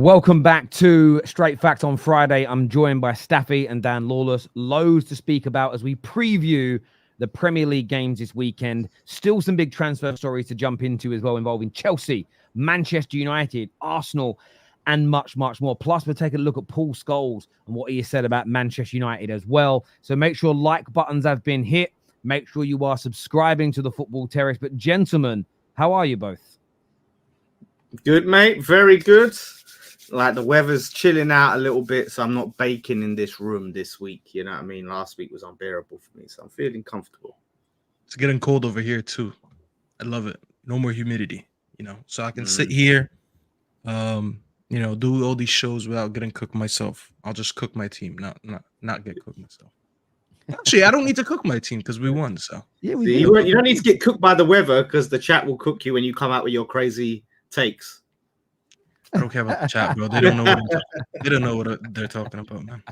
Welcome back to Straight Facts on Friday. I'm joined by Staffy and Dan Lawless. Loads to speak about as we preview the Premier League games this weekend. Still some big transfer stories to jump into as well, involving Chelsea, Manchester United, Arsenal, and much, much more. Plus, we'll take a look at Paul Scholes and what he has said about Manchester United as well. So make sure like buttons have been hit. Make sure you are subscribing to the Football Terrace. But gentlemen, how are you both? Good, mate. Very good. Like, the weather's chilling out a little bit, so I'm not baking in this room this week. You know what I mean? Last week was unbearable for me, so I'm feeling comfortable. It's getting cold over here too. I love it. No more humidity, so I can sit here, do all these shows without getting cooked myself. I'll just cook my team, not get cooked myself. Actually, I don't need to cook my team because we won. So yeah, you don't need to get cooked by the weather because the chat will cook you when you come out with your crazy takes. I don't care about the chat, bro. They don't know what they're talking about, man.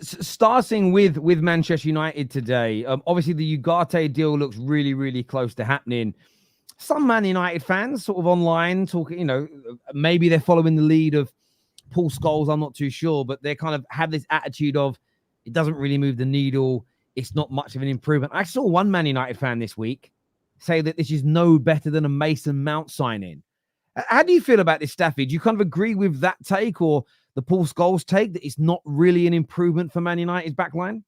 Starting with Manchester United today, obviously the Ugarte deal looks really, really close to happening. Some Man United fans sort of online talking, maybe they're following the lead of Paul Scholes. I'm not too sure, but they kind of have this attitude of it doesn't really move the needle. It's not much of an improvement. I saw one Man United fan this week say that this is no better than a Mason Mount signing. How do you feel about this, Staffy? Do you kind of agree with that take or the Paul Scholes take that it's not really an improvement for Man United's backline?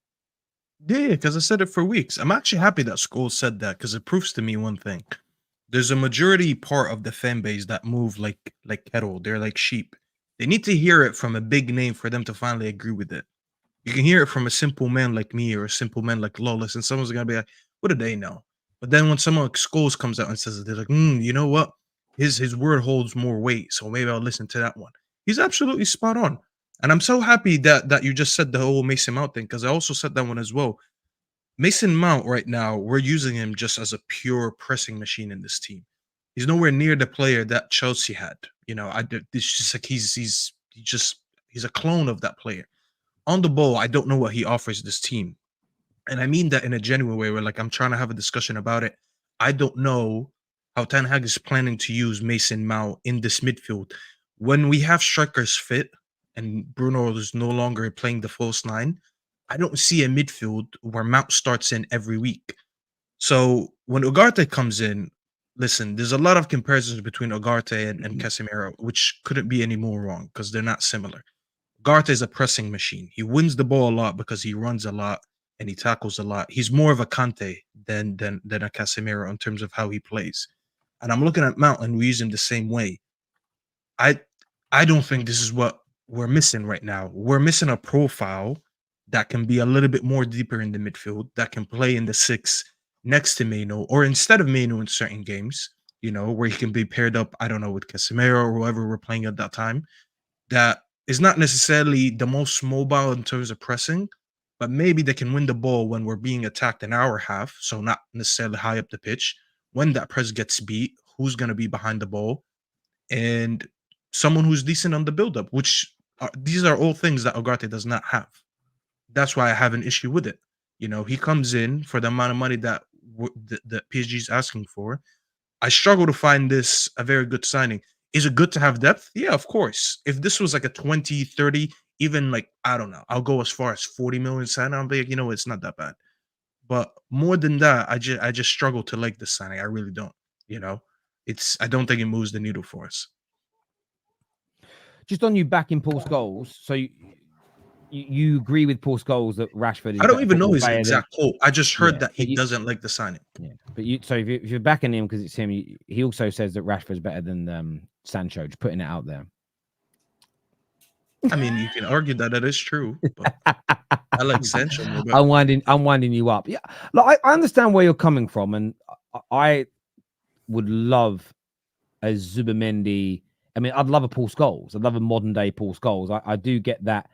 Yeah, because I said it for weeks. I'm actually happy that Scholes said that because it proves to me one thing. There's a majority part of the fan base that move like cattle. They're like sheep. They need to hear it from a big name for them to finally agree with it. You can hear it from a simple man like me or a simple man like Lawless, and someone's going to be like, what do they know? But then when someone like Scholes comes out and says it, they're like, you know what? His word holds more weight, so maybe I'll listen to that one. He's absolutely spot on. And I'm so happy that you just said the whole Mason Mount thing, because I also said that one as well. Mason Mount right now, we're using him just as a pure pressing machine in this team. He's nowhere near the player that Chelsea had. It's just like he's a clone of that player. On the ball, I don't know what he offers this team. And I mean that in a genuine way where, like, I'm trying to have a discussion about it. I don't know how Ten Hag is planning to use Mason Mount in this midfield. When we have strikers fit and Bruno is no longer playing the false nine, I don't see a midfield where Mount starts in every week. So when Ugarte comes in, listen, there's a lot of comparisons between Ugarte and Casemiro, which couldn't be any more wrong because they're not similar. Ugarte is a pressing machine. He wins the ball a lot because he runs a lot and he tackles a lot. He's more of a Kante than a Casemiro in terms of how he plays. And I'm looking at Mount and we use him the same way. I don't think this is what we're missing right now. We're missing a profile that can be a little bit more deeper in the midfield, that can play in the 6 next to Meno or instead of Meno in certain games, where he can be paired up, I don't know, with Casemiro or whoever we're playing at that time. That is not necessarily the most mobile in terms of pressing, but maybe they can win the ball when we're being attacked in our half, so not necessarily high up the pitch. When that press gets beat, who's going to be behind the ball? And someone who's decent on the build-up, these are all things that Ugarte does not have. That's why I have an issue with it. He comes in for the amount of money that PSG is asking for. I struggle to find this a very good signing. Is it good to have depth? Yeah, of course. If this was like a 20, 30, even like, I don't know, I'll go as far as 40 million signing, I'll be like, it's not that bad. But more than that, I just struggle to like this signing. I really don't. I don't think it moves the needle for us. Just on you backing Paul Scholes, so you agree with Paul Scholes that Rashford is I don't even know his exact quote. I just heard that he doesn't like the signing. Yeah, but if you're backing him because it's him, he also says that Rashford's better than Sancho. Just putting it out there. I mean, you can argue that is true, but I like Sancho more. I'm winding you up. Yeah, look, I understand where you're coming from, and I would love a Zubimendi. I mean, I'd love a Paul Scholes. I'd love a modern day Paul Scholes. I do get that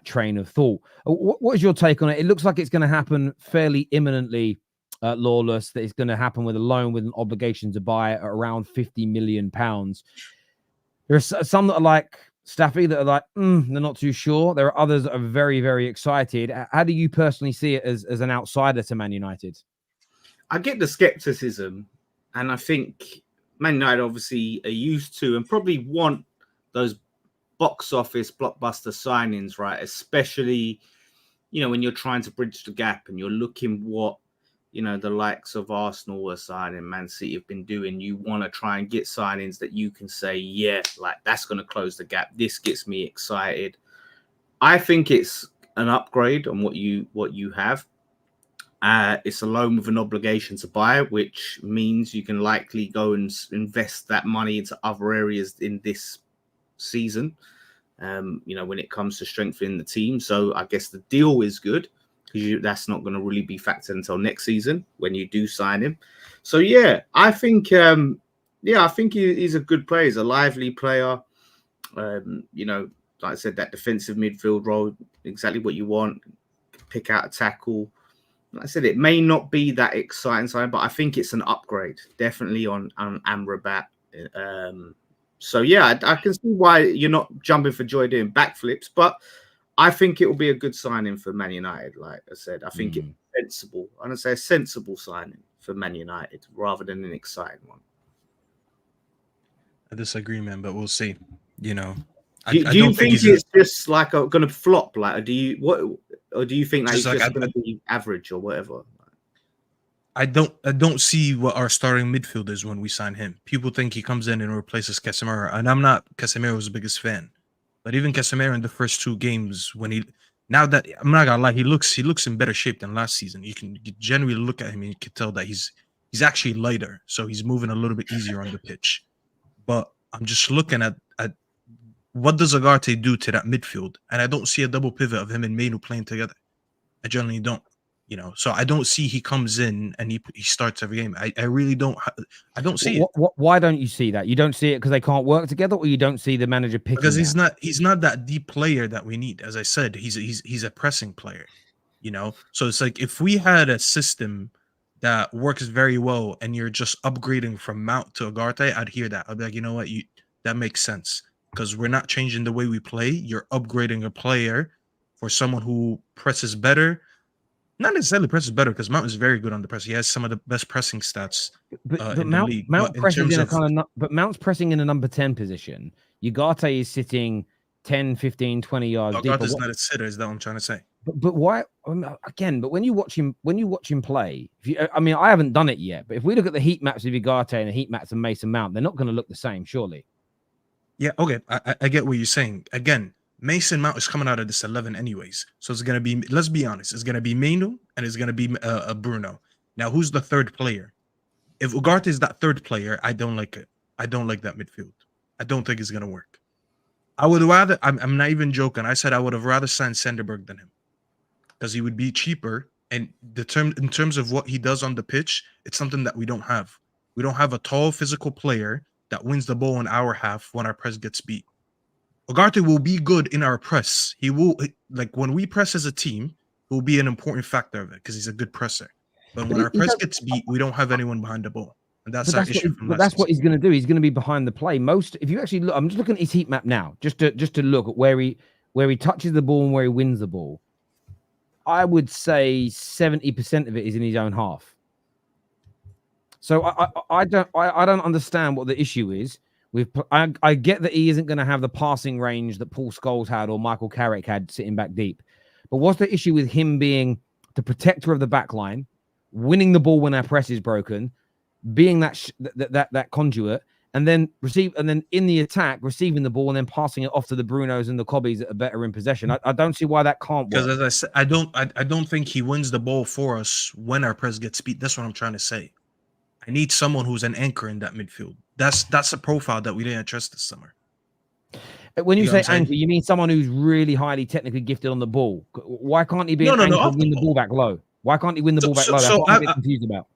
train of thought. What is your take on it? It looks like it's going to happen fairly imminently, Lawless, that it's going to happen with a loan with an obligation to buy at around £50 million. There are some that are like Staffy that are like, they're not too sure. There are others that are very, very excited. How do you personally see it as an outsider to Man United? I get the skepticism, and I think Man United obviously are used to and probably want those box office blockbuster signings, right? Especially, when you're trying to bridge the gap and you're looking what, the likes of Arsenal are signing, Man City have been doing. You want to try and get signings that you can say, yeah, like that's going to close the gap. This gets me excited. I think it's an upgrade on what you have. It's a loan with an obligation to buy, which means you can likely go and invest that money into other areas in this season, when it comes to strengthening the team. So I guess the deal is good because that's not going to really be factored until next season when you do sign him. So yeah, I think he's a good player. He's a lively player. Like I said, that defensive midfield role, exactly what you want. Pick out a tackle. Like I said, it may not be that exciting sign, but I think it's an upgrade, definitely on Amrabat. So yeah, I can see why you're not jumping for joy doing backflips, but I think it will be a good signing for Man United. Like I said, I think it's sensible. I'm gonna say a sensible signing for Man United rather than an exciting one. I disagree, man, but we'll see. Do you think it's just like going to flop? Like, or do you think that he's just going to be average or whatever? I don't see what our starting midfield is when we sign him. People think he comes in and replaces Casemiro, and I'm not Casemiro's biggest fan. But even Casemiro in the first 2 games, now that I'm not gonna lie, he looks in better shape than last season. You generally look at him and you can tell that he's actually lighter, so he's moving a little bit easier on the pitch. But I'm just looking at what does Ugarte do to that midfield, and I don't see a double pivot of him and Mainu playing together. I generally don't. So I don't see he comes in and he starts every game. I really don't. I don't see it. Why don't you see that? You don't see it because they can't work together, or you don't see the manager picking? Because he's not that deep player that we need. As I said, he's a pressing player. So it's like if we had a system that works very well and you're just upgrading from Mount to Ugarte, I'd hear that. I'd be like, you know what, that makes sense because we're not changing the way we play. You're upgrading a player for someone who presses better. Not necessarily presses better because Mount is very good on the press. He has some of the best pressing stats in the league. But Mount's pressing in a number 10 position. Ugarte is sitting 10, 15, 20 yards deeper. Ugarte's not a sitter, is that what I'm trying to say? But why? Again, but when you watch him play, I haven't done it yet. But if we look at the heat maps of Ugarte and the heat maps of Mason Mount, they're not going to look the same, surely. Yeah, okay, I get what you're saying. Again, Mason Mount is coming out of this 11 anyways. So it's going to be, let's be honest, it's going to be Mainu and it's going to be Bruno. Now, who's the third player? If Ugarte is that third player, I don't like it. I don't like that midfield. I don't think it's going to work. I would rather, I'm not even joking. I said I would have rather signed Sanderberg than him because he would be cheaper. And in terms of what he does on the pitch, it's something that we don't have. We don't have a tall physical player that wins the ball in our half when our press gets beat. Ugarte will be good in our press. He will, like when we press as a team, he will be an important factor of it because he's a good presser. But when our press gets beat, we don't have anyone behind the ball. And that's our issue. But that's what he's going to do. He's going to be behind the play. If you actually look, I'm just looking at his heat map now, just to look at where he touches the ball and where he wins the ball. I would say 70% of it is in his own half. So I don't understand what the issue is. I get that he isn't going to have the passing range that Paul Scholes had or Michael Carrick had sitting back deep. But what's the issue with him being the protector of the back line, winning the ball when our press is broken, being that conduit, and then in the attack, receiving the ball and then passing it off to the Brunos and the Cobbies that are better in possession? I don't see why that can't work. Because as I said, I don't think he wins the ball for us when our press gets beat. That's what I'm trying to say. I need someone who's an anchor in that midfield. That's a profile that we didn't address this summer. When you say anchor, you mean someone who's really highly technically gifted on the ball. Why can't he be an anchor and win the ball back low? Why can't he win the ball back low? That's what I'm a bit confused about.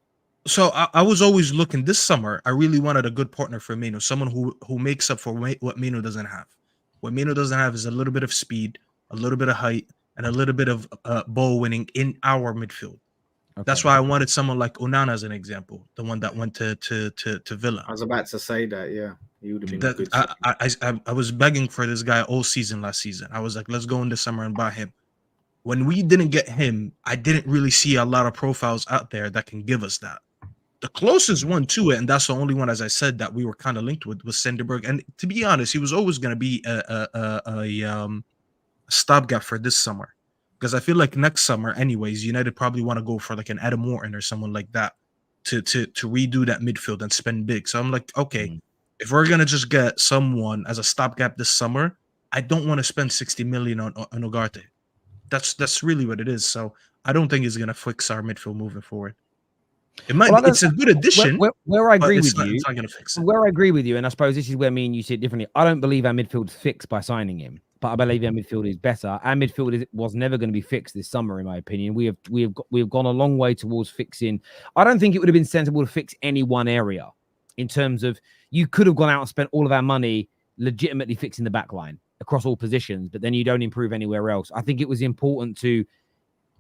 So I was always looking this summer. I really wanted a good partner for Mainu, someone who makes up for what Mainu doesn't have. What Mainu doesn't have is a little bit of speed, a little bit of height, and a little bit of ball winning in our midfield. Okay. That's why I wanted someone like Onana as an example, the one that went to Villa. I was about to say that, yeah. He would have been good. I was begging for this guy all season last season. I was like, let's go in the summer and buy him. When we didn't get him, I didn't really see a lot of profiles out there that can give us that. The closest one to it, and that's the only one, as I said, that we were kind of linked with, was Senderberg. And to be honest, he was always going to be a stopgap for this summer, because I feel like next summer, anyways, United probably want to go for like an Adam Morton or someone like that to redo that midfield and spend big. So I'm like, okay, if we're gonna just get someone as a stopgap this summer, I don't want to spend 60 million on Ugarte. That's really what it is. So I don't think it's gonna fix our midfield moving forward. It might. Well, it's a good addition. Where I agree with you, it's not going to fix it. Where I agree with you, and I suppose this is where me and you see it differently. I don't believe our midfield's fixed by signing him, but I believe our midfield is better. Our midfield was never going to be fixed this summer, in my opinion. We have gone a long way towards fixing. I don't think it would have been sensible to fix any one area. In terms of, you could have gone out and spent all of our money legitimately fixing the back line across all positions, but then you don't improve anywhere else. I think it was important to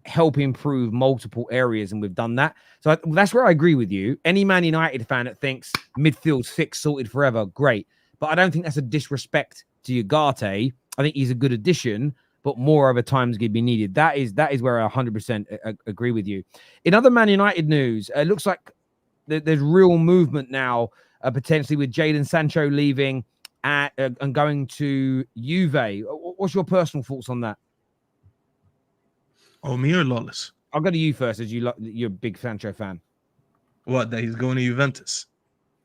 help improve multiple areas, and we've done that. So that's where I agree with you. Any Man United fan that thinks midfield's fixed, sorted forever, great. But I don't think that's a disrespect to Ugarte. I think he's a good addition, but more over time's going to be needed. That is where I 100% agree with you. In other Man United news, it looks like there's real movement now, potentially with Jadon Sancho leaving and going to Juve. What's your personal thoughts on that? Oh, me or Lawless? I'll go to you first, as you're a big Sancho fan. What, that he's going to Juventus?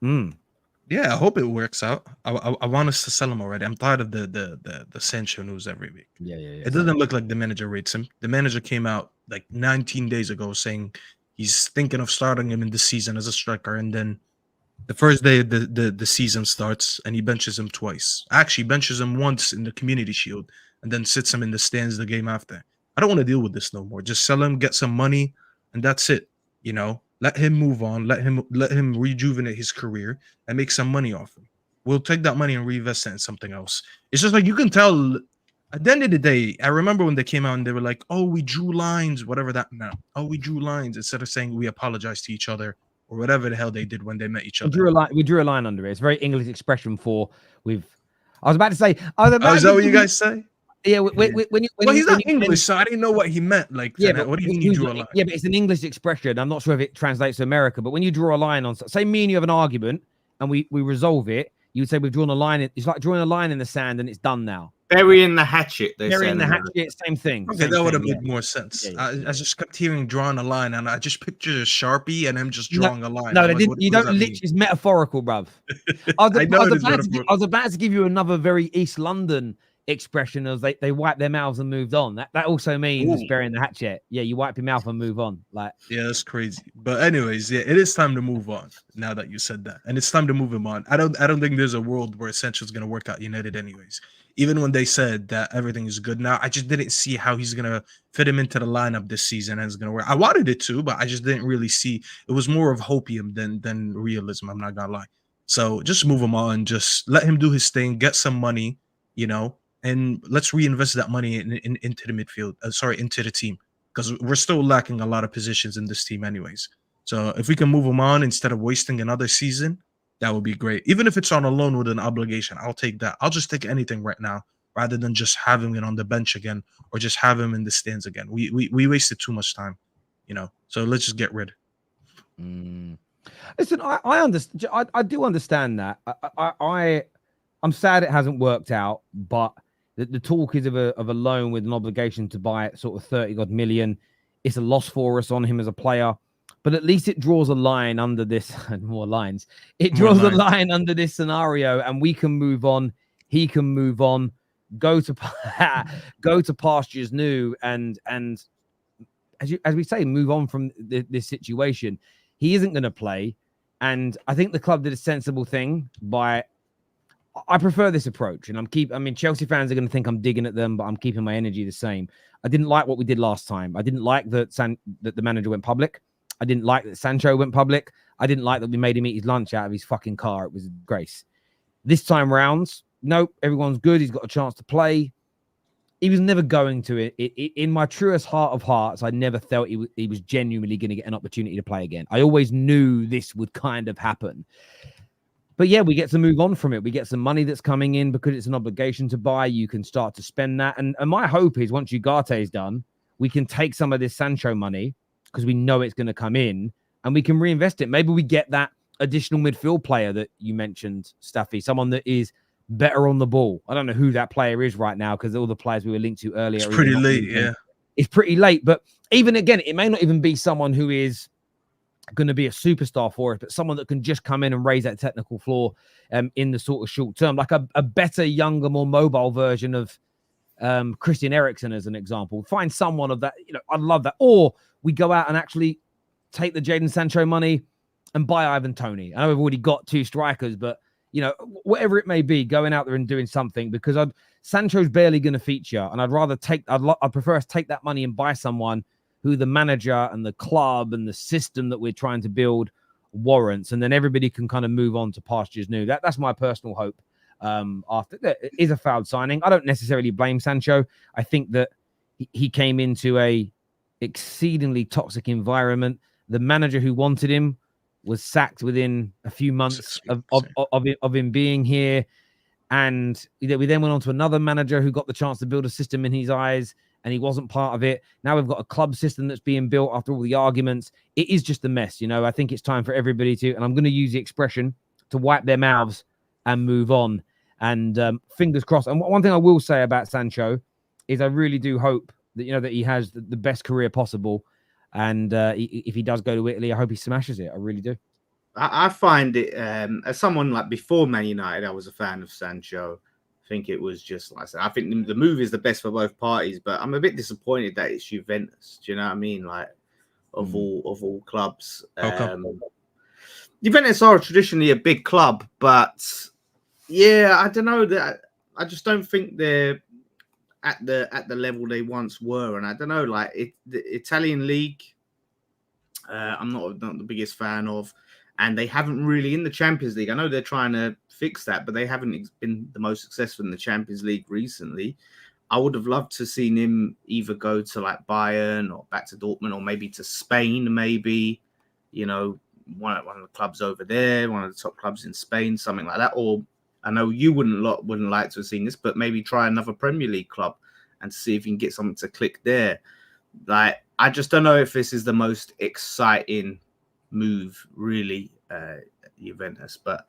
Yeah, I hope it works out. I want us to sell him already. I'm tired of the Sancho news every week. Yeah. It doesn't look like the manager rates him. The manager came out like 19 days ago saying he's thinking of starting him in the season as a striker, and then the first day the season starts and he benches him twice. Actually, benches him once in the Community Shield and then sits him in the stands the game after. I don't want to deal with this no more. Just sell him, get some money, and that's it. You know, let him move on. Let him rejuvenate his career and make some money off him. We'll take that money and reinvest it in something else. It's just like, you can tell at the end of the day. I remember when they came out and they were like, "Oh, we drew lines," whatever that meant. "Oh, we drew lines," instead of saying we apologize to each other or whatever the hell they did when they met each other. We drew a line under it. It's a very English expression for I was about to say. Is that what you guys say? Yeah, when he's not English, so I didn't know what he meant. Like, yeah, what do you mean you drew a line? Yeah, but it's an English expression. I'm not sure if it translates to America, but when you draw a line on, say, me and you have an argument and we resolve it, you would say we've drawn a line. It's like drawing a line in the sand and it's done now. Burying the hatchet. Burying the hatchet, same thing. Okay, that would have made more sense. I just kept hearing drawing a line, and I just pictured a Sharpie and him just drawing a line. No, they didn't. You don't literally. It's metaphorical, bruv. I was about to give you another very East London expression of they wipe their mouths and moved on. That also means burying the hatchet. Yeah, you wipe your mouth and move on. Like, yeah, that's crazy. But anyways, yeah, it is time to move on now that you said that, and it's time to move him on. I don't think there's a world where Sancho's gonna work out United anyways. Even when they said that everything is good now, I just didn't see how he's gonna fit him into the lineup this season and it's gonna work. I wanted it to, but I just didn't really see. It was more of hopium than realism. I'm not gonna lie. So just move him on. Just let him do his thing. Get some money, you know. And let's reinvest that money into the midfield. Into the team, because we're still lacking a lot of positions in this team, anyways. So if we can move him on instead of wasting another season, that would be great. Even if it's on a loan with an obligation, I'll take that. I'll just take anything right now, rather than just having it on the bench again or just have him in the stands again. We wasted too much time, you know. So let's just get rid. Listen, I understand. I do understand that. I'm sad it hasn't worked out, but the talk is of a loan with an obligation to buy at sort of 30-odd million. It's a loss for us on him as a player, but at least it draws a line under this, and more lines. It draws a line under this scenario, and we can move on. He can move on, go to pastures new, and as we say, move on from this situation. He isn't going to play, and I think the club did a sensible thing by. I prefer this approach, and Chelsea fans are going to think I'm digging at them, but I'm keeping my energy the same. I didn't like what we did last time. I didn't like that the manager went public. I didn't like that Sancho went public. I didn't like that we made him eat his lunch out of his fucking car. It was a disgrace. This time round, nope, everyone's good. He's got a chance to play. He was never going to it. In my truest heart of hearts, I never felt he was genuinely going to get an opportunity to play again. I always knew this would kind of happen. But yeah, we get to move on from it. We get some money that's coming in because it's an obligation to buy. You can start to spend that. And my hope is once Ugarte is done, we can take some of this Sancho money because we know it's going to come in and we can reinvest it. Maybe we get that additional midfield player that you mentioned, Staffy, someone that is better on the ball. I don't know who that player is right now because all the players we were linked to earlier. It's pretty late, yeah. It's pretty late, but even again, it may not even be someone who is going to be a superstar for us, but someone that can just come in and raise that technical floor in the sort of short term, like a better, younger, more mobile version of Christian Eriksen as an example. Find someone of that, I'd love that. Or we go out and actually take the Jadon Sancho money and buy Ivan Toney. I know we've already got 2 strikers, but whatever it may be, going out there and doing something, because Sancho's barely going to feature, and I'd prefer us take that money and buy someone who the manager and the club and the system that we're trying to build warrants, and then everybody can kind of move on to pastures new. That's my personal hope. After that is a fouled signing. I don't necessarily blame Sancho. I think that he came into a exceedingly toxic environment. The manager who wanted him was sacked within a few months of him being here. And we then went on to another manager who got the chance to build a system in his eyes, and he wasn't part of it. Now we've got a club system that's being built after all the arguments. It is just a mess. I think it's time for everybody to, and I'm going to use the expression, to wipe their mouths and move on. And fingers crossed. And one thing I will say about Sancho is I really do hope that, that he has the best career possible. And if he does go to Italy, I hope he smashes it. I really do. I find it, as someone like before Man United, I was a fan of Sancho. I think it was just like I said, I think the move is the best for both parties, but I'm a bit disappointed that it's Juventus. Do you know what I mean? Like of all clubs, Juventus are traditionally a big club, but yeah, I don't know that. I just don't think they're at the level they once were, and I don't know. Like the Italian league, I'm not the biggest fan of. And they haven't really in the Champions League. I know they're trying to fix that, but they haven't been the most successful in the Champions League recently. I would have loved to have seen him either go to like Bayern or back to Dortmund or maybe to Spain, maybe, one of the clubs over there, one of the top clubs in Spain, something like that. Or I know you wouldn't like to have seen this, but maybe try another Premier League club and see if you can get something to click there. Like, I just don't know if this is the most exciting move, really, Juventus, but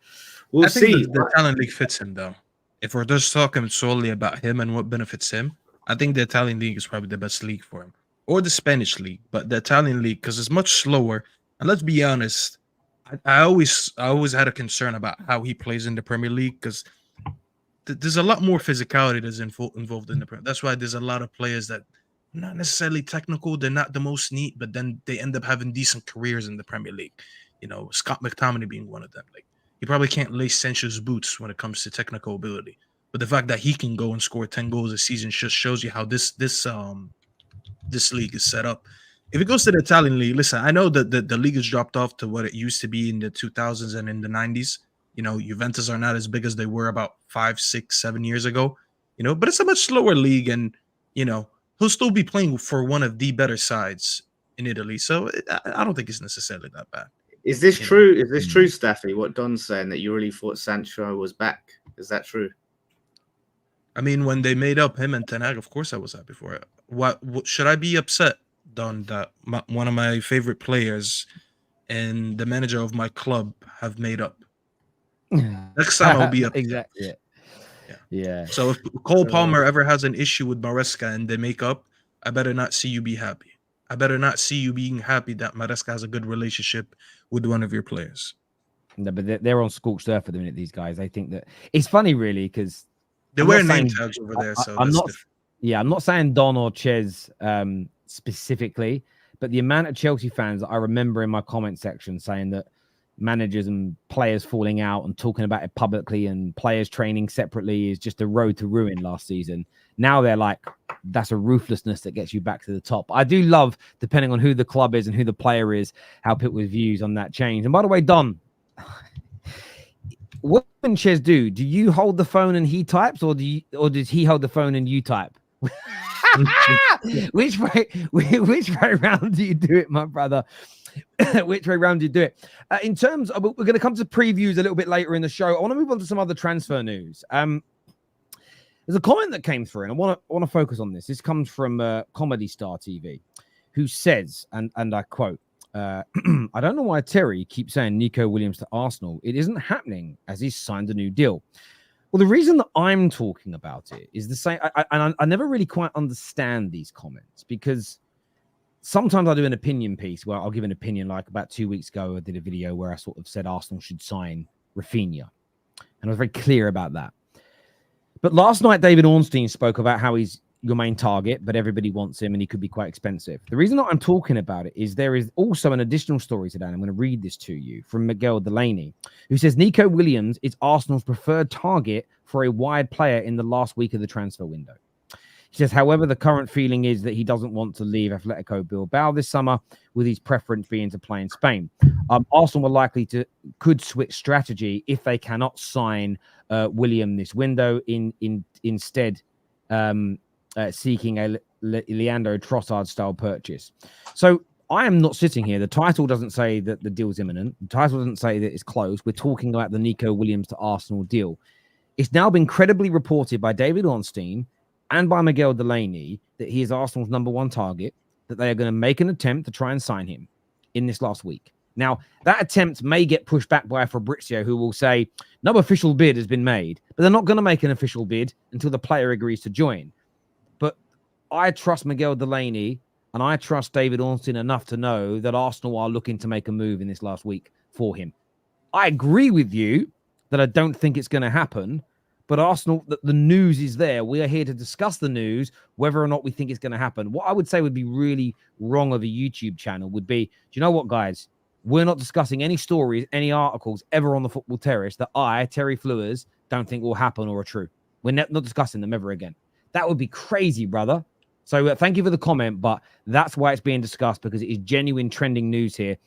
we'll see. The Italian league fits him, though. If we're just talking solely about him and what benefits him, I think the Italian league is probably the best league for him, or the Spanish league. But the Italian league, because it's much slower, and let's be honest, I always had a concern about how he plays in the Premier League, because there's a lot more physicality that's involved in the Premier. That's why there's a lot of players that not necessarily technical, they're not the most neat, but then they end up having decent careers in the Premier League. Scott McTominay being one of them. Like, he probably can't lace Sancho's boots when it comes to technical ability, but the fact that he can go and score 10 goals a season just shows you how this league is set up. If it goes to the Italian league, listen, I know that the league has dropped off to what it used to be in the 2000s and in the 90s. Juventus are not as big as they were about 5, 6, 7 years ago. But it's a much slower league, and he'll still be playing for one of the better sides in Italy. So I don't think it's necessarily that bad. Is this true? Is this true, Staffy? What Don's saying, that you really thought Sancho was back? Is that true? I mean, when they made up him and Ten Hag, of course I was happy for it. What should I be upset, Don, that one of my favorite players and the manager of my club have made up? Next time I'll be upset. Exactly. Yeah. So if Cole Palmer ever has an issue with Maresca and they make up, I better not see you be happy. I better not see you being happy that Maresca has a good relationship with one of your players. No, but they're on scorched earth at the minute, these guys. I think that it's funny, really, because they wear name tags over there. So I'm not saying Don or Ches specifically, but the amount of Chelsea fans that I remember in my comment section saying that managers and players falling out and talking about it publicly and players training separately is just a road to ruin last season. Now they're like, that's a ruthlessness that gets you back to the top. I do love, depending on who the club is and who the player is, how people's views on that change. And by the way, Don, what can Ches do? Do you hold the phone and he types, or does he hold the phone and you type? Which way round do you do it, my brother? Which way round do you do it? In terms of, we're going to come to previews a little bit later in the show. I want to move on to some other transfer news. There's a comment that came through, and I want to focus on this. This comes from Comedy Star TV, who says, and I quote, I don't know why Terry keeps saying Nico Williams to Arsenal. It isn't happening as he's signed a new deal. Well, the reason that I'm talking about it is the same. I never really quite understand these comments because sometimes I do an opinion piece where I'll give an opinion. Like about 2 weeks ago, I did a video where I sort of said Arsenal should sign Rafinha. And I was very clear about that. But last night, David Ornstein spoke about how he's your main target, but everybody wants him and he could be quite expensive. The reason that I'm talking about it is there is also an additional story today, and I'm going to read this to you from Miguel Delaney, who says Nico Williams is Arsenal's preferred target for a wide player in the last week of the transfer window. He says, however, the current feeling is that he doesn't want to leave Atletico Bilbao this summer, with his preference being to play in Spain. Arsenal could switch strategy if they cannot sign William this window, instead seeking a Leandro Trossard-style purchase. So I am not sitting here. The title doesn't say that the deal's imminent. The title doesn't say that it's close. We're talking about the Nico Williams to Arsenal deal. It's now been credibly reported by David Ornstein and by Miguel Delaney that he is Arsenal's number one target, that they are going to make an attempt to try and sign him in this last week. Now, that attempt may get pushed back by Fabrizio, who will say, no official bid has been made, but they're not going to make an official bid until the player agrees to join. But I trust Miguel Delaney and I trust David Ornstein enough to know that Arsenal are looking to make a move in this last week for him. I agree with you that I don't think it's going to happen, but Arsenal, the news is there. We are here to discuss the news, whether or not we think it's going to happen. What I would say would be really wrong of a YouTube channel would be, do you know what, guys? We're not discussing any stories, any articles ever on the Football Terrace that I, Terry Flewers, don't think will happen or are true. We're not discussing them ever again. That would be crazy, brother. So thank you for the comment, but that's why it's being discussed, because it is genuine trending news here,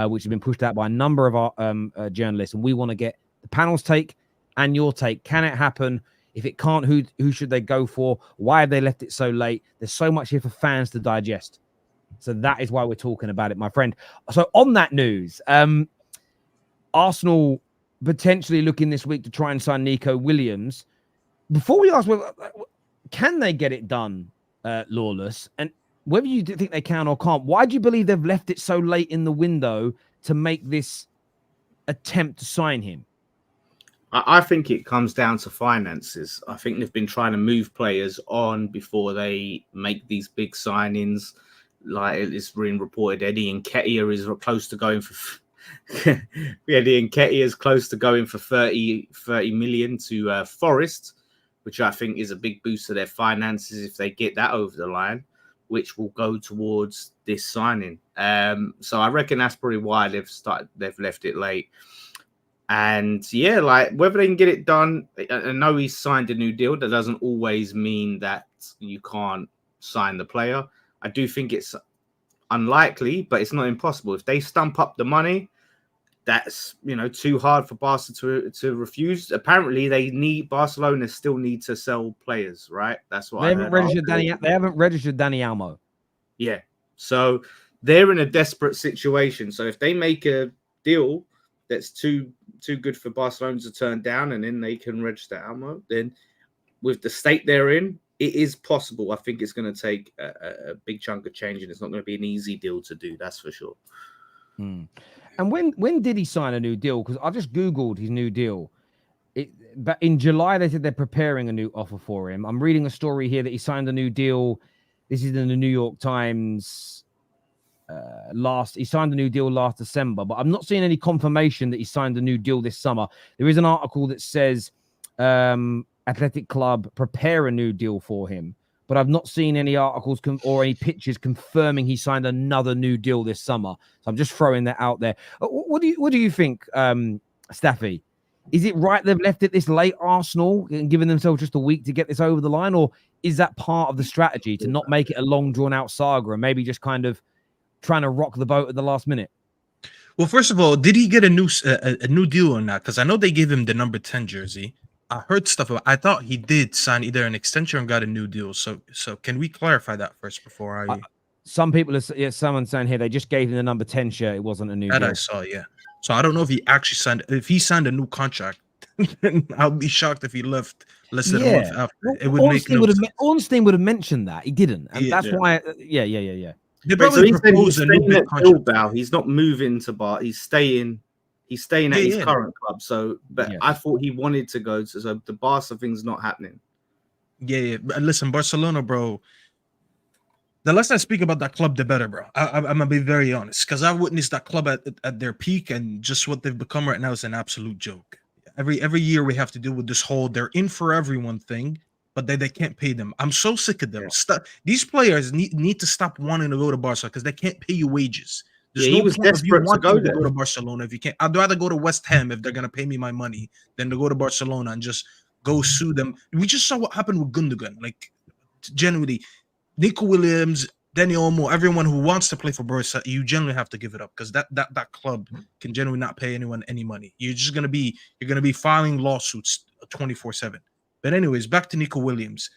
which has been pushed out by a number of our journalists, and we want to get the panel's take and your take. Can it happen? If it can't, who should they go for? Why have they left it so late? There's so much here for fans to digest. So that is why we're talking about it, my friend. So on that news, Arsenal potentially looking this week to try and sign Nico Williams. Before we ask, well, can they get it done, Lawless? And whether you think they can or can't, why do you believe they've left it so late in the window to make this attempt to sign him? I think it comes down to finances. I think they've been trying to move players on before they make these big signings. Like it's been reported, Eddie Nketiah is close to going for Eddie Nketiah is close to going for 30 million to Forest, which I think is a big boost to their finances if they get that over the line, which will go towards this signing. So I reckon that's probably why they've left it late. And yeah, like whether they can get it done, I know he's signed a new deal. That doesn't always mean that you can't sign the player. I do think it's unlikely, but it's not impossible. If they stump up the money, that's too hard for Barca to refuse. Apparently, Barcelona still need to sell players, right? That's what they haven't registered Danny. They haven't registered Dani Olmo. Yeah, so they're in a desperate situation. So if they make a deal that's too good for Barcelona to turn down, and then they can register Olmo, then with the state they're in, it is possible. I think it's going to take a big chunk of change, and it's not going to be an easy deal to do. That's for sure. And when did he sign a new deal? Because I just Googled his new deal. But in July, they said they're preparing a new offer for him. I'm reading a story here that he signed a new deal. This is in the New York Times. He signed a new deal last December, but I'm not seeing any confirmation that he signed a new deal this summer. There is an article that says Athletic Club prepare a new deal for him, but I've not seen any articles or any pictures confirming he signed another new deal this summer. So I'm just throwing that out there. What do you think, Staffy? Is it right they've left it this late, Arsenal, and given themselves just a week to get this over the line, or is that part of the strategy to not make it a long, drawn-out saga and maybe just kind of trying to rock the boat at the last minute? Well, first of all, did he get a new deal or not? Because I know they gave him the number 10 jersey. I heard stuff about. I thought he did sign either an extension or got a new deal. So can we clarify that first before I? Some people are. Someone's saying here they just gave him the number 10 shirt. It wasn't a new deal. That I saw, yeah. So I don't know if he actually signed. If he signed a new contract, then I'll be shocked if he left less than a month after. It would make no sense. Ornstein would have mentioned that he didn't, and that's why. Yeah. They Right, so probably he's propose a new staying big at contract. Bilbao. He's not moving to Bar. He's staying at his current club. So, but Yes. I thought he wanted to go to. So the Barca thing's not happening. Yeah. But listen, Barcelona, bro. The less I speak about that club, the better, bro. I'm gonna be very honest, because I witnessed that club at their peak, and just what they've become right now is an absolute joke. Every year we have to deal with this whole they're in for everyone thing, but they can't pay them. I'm so sick of them. These players need to stop wanting to go to Barca because they can't pay you wages. There's Yeah, he no was point of you desperate to go wanting to there. go to Barcelona if you can't. I'd rather go to West Ham if they're gonna pay me my money than to go to Barcelona and just go sue them. We just saw what happened with Gundogan. Like, genuinely, Nico Williams, Danny Olmo, everyone who wants to play for Barca, you generally have to give it up because that club can generally not pay anyone any money. You're gonna be filing lawsuits 24/7. But anyways, back to Nico Williams.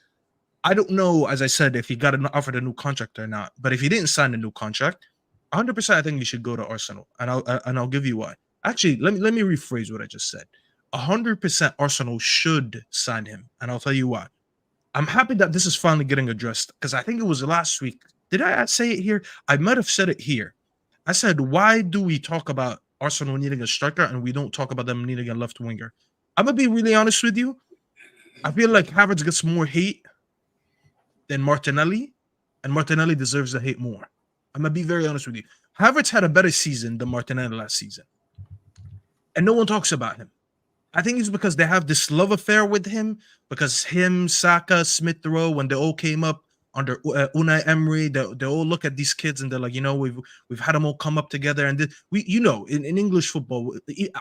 I don't know, as I said, if he got offered a new contract or not. But if he didn't sign a new contract, 100%, I think he should go to Arsenal, and I'll give you why. Actually, let me rephrase what I just said. 100% Arsenal should sign him, and I'll tell you why. I'm happy that this is finally getting addressed because I think it was last week. Did I say it here? I might have said it here. I said, why do we talk about Arsenal needing a striker and we don't talk about them needing a left winger? I'm going to be really honest with you. I feel like Havertz gets more hate than Martinelli, and Martinelli deserves the hate more. I'm going to be very honest with you. Havertz had a better season than Martinelli last season, and no one talks about him. I think it's because they have this love affair with him, because him, Saka, Smith Rowe, when they all came up under Unai Emery, they all look at these kids and they're like, we've had them all come up together. And in English football,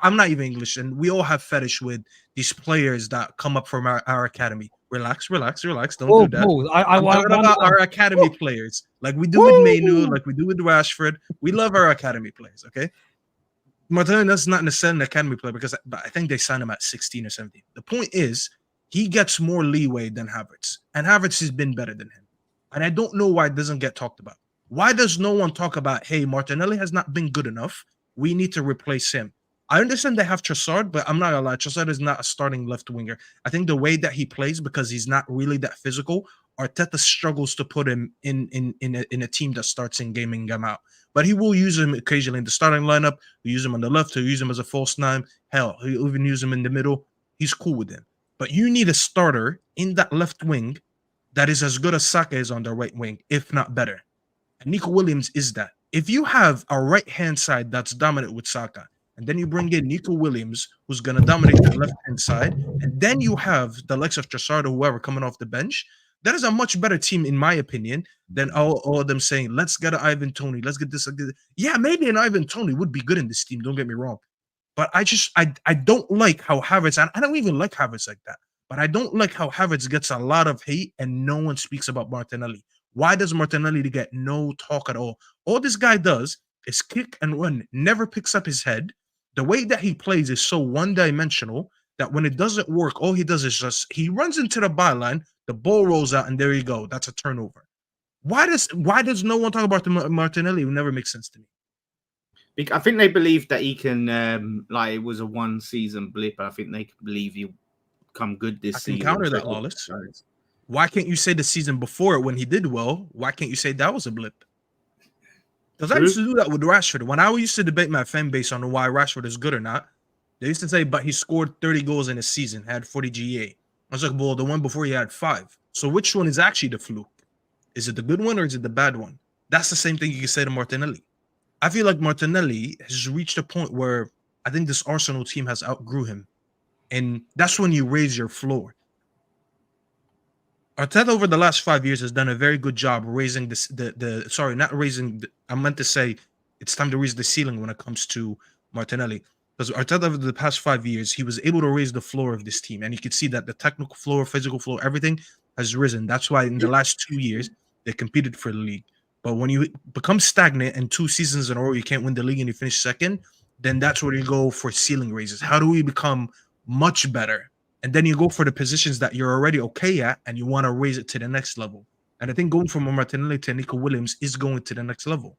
I'm not even English, and we all have fetish with these players that come up from our academy. Relax. Don't do that. I'm talking about our academy players, like we do with Mainu, like we do with Rashford. We love our academy players, okay? Martinelli is not necessarily an academy player but I think they signed him at 16 or 17. The point is, he gets more leeway than Havertz, and Havertz has been better than him. And I don't know why it doesn't get talked about. Why does no one talk about, hey, Martinelli has not been good enough. We need to replace him. I understand they have Trossard, but I'm not gonna lie, Trossard is not a starting left winger. I think the way that he plays, because he's not really that physical, Arteta struggles to put him in a team that starts in game and game out. But he will use him occasionally in the starting lineup. He'll use him on the left. He'll use him as a false nine. Hell, he'll even use him in the middle. He's cool with him. But you need a starter in that left wing that is as good as Saka is on the right wing, if not better. And Nico Williams is that. If you have a right-hand side that's dominant with Saka, and then you bring in Nico Williams, who's going to dominate the left-hand side, and then you have the likes of Trossard or whoever coming off the bench, that is a much better team, in my opinion, than all of them saying, let's get an Ivan Toney, let's get this. Yeah, maybe an Ivan Toney would be good in this team, don't get me wrong. But I don't like how Havertz, and I don't even like Havertz like that, but I don't like how Havertz gets a lot of hate and no one speaks about Martinelli. Why does Martinelli get no talk at all? All this guy does is kick and run, never picks up his head. The way that he plays is so one-dimensional that when it doesn't work, all he does is he runs into the byline, the ball rolls out, and there you go. That's a turnover. Why does no one talk about Martinelli? It never makes sense to me. I think they believe that he can, it was a one-season blip. I think they believe he'll come good this season. I can counter that, Lawless. Why can't you say the season before when he did well? Why can't you say that was a blip? Because I used to do that with Rashford. When I used to debate my fan base on why Rashford is good or not, they used to say, but he scored 30 goals in a season, had 40 GA. I was like, well, the one before he had 5. So which one is actually the fluke? Is it the good one or is it the bad one? That's the same thing you can say to Martinelli. I feel like Martinelli has reached a point where I think this Arsenal team has outgrew him. And that's when you raise your floor. Arteta over the last 5 years has done a very good job raising I meant to say it's time to raise the ceiling when it comes to Martinelli. Because Arteta over the past 5 years, he was able to raise the floor of this team. And you can see that the technical floor, physical floor, everything has risen. That's why in the last 2 years, they competed for the league. But when you become stagnant and 2 seasons in a row, you can't win the league and you finish second, then that's where you go for ceiling raises. How do we become much better? And then you go for the positions that you're already okay at and you want to raise it to the next level. And I think going from Martinelli to Nico Williams is going to the next level.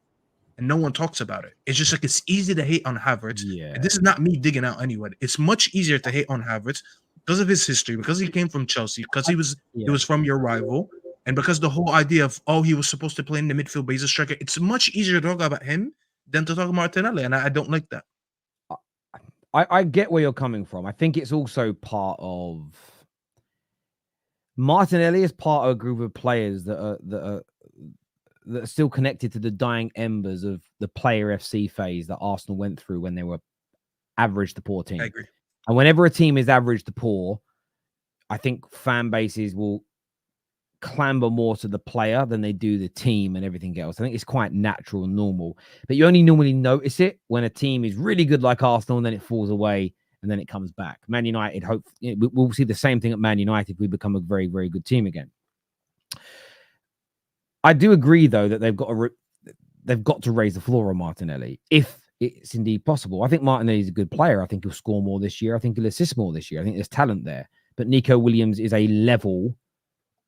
And no one talks about it. It's just like it's easy to hate on Havertz. Yeah. And this is not me digging out anyone. It's much easier to hate on Havertz because of his history, because he came from Chelsea, because he was from your rival. And because the whole idea of, he was supposed to play in the midfield, but he's a striker, it's much easier to talk about him than to talk about Martinelli. And I don't like that. I get where you're coming from. I think it's also part of Martinelli is part of a group of players that are still connected to the dying embers of the player FC phase that Arsenal went through when they were average to poor team. I agree. And whenever a team is average to poor, I think fan bases will clamber more to the player than they do the team and everything else. I think it's quite natural and normal. But you only normally notice it when a team is really good like Arsenal and then it falls away and then it comes back. Man United, we'll see the same thing at Man United if we become a very, very good team again. I do agree, though, that they've got to raise the floor on Martinelli if it's indeed possible. I think Martinelli is a good player. I think he'll score more this year. I think he'll assist more this year. I think there's talent there. But Nico Williams is a level,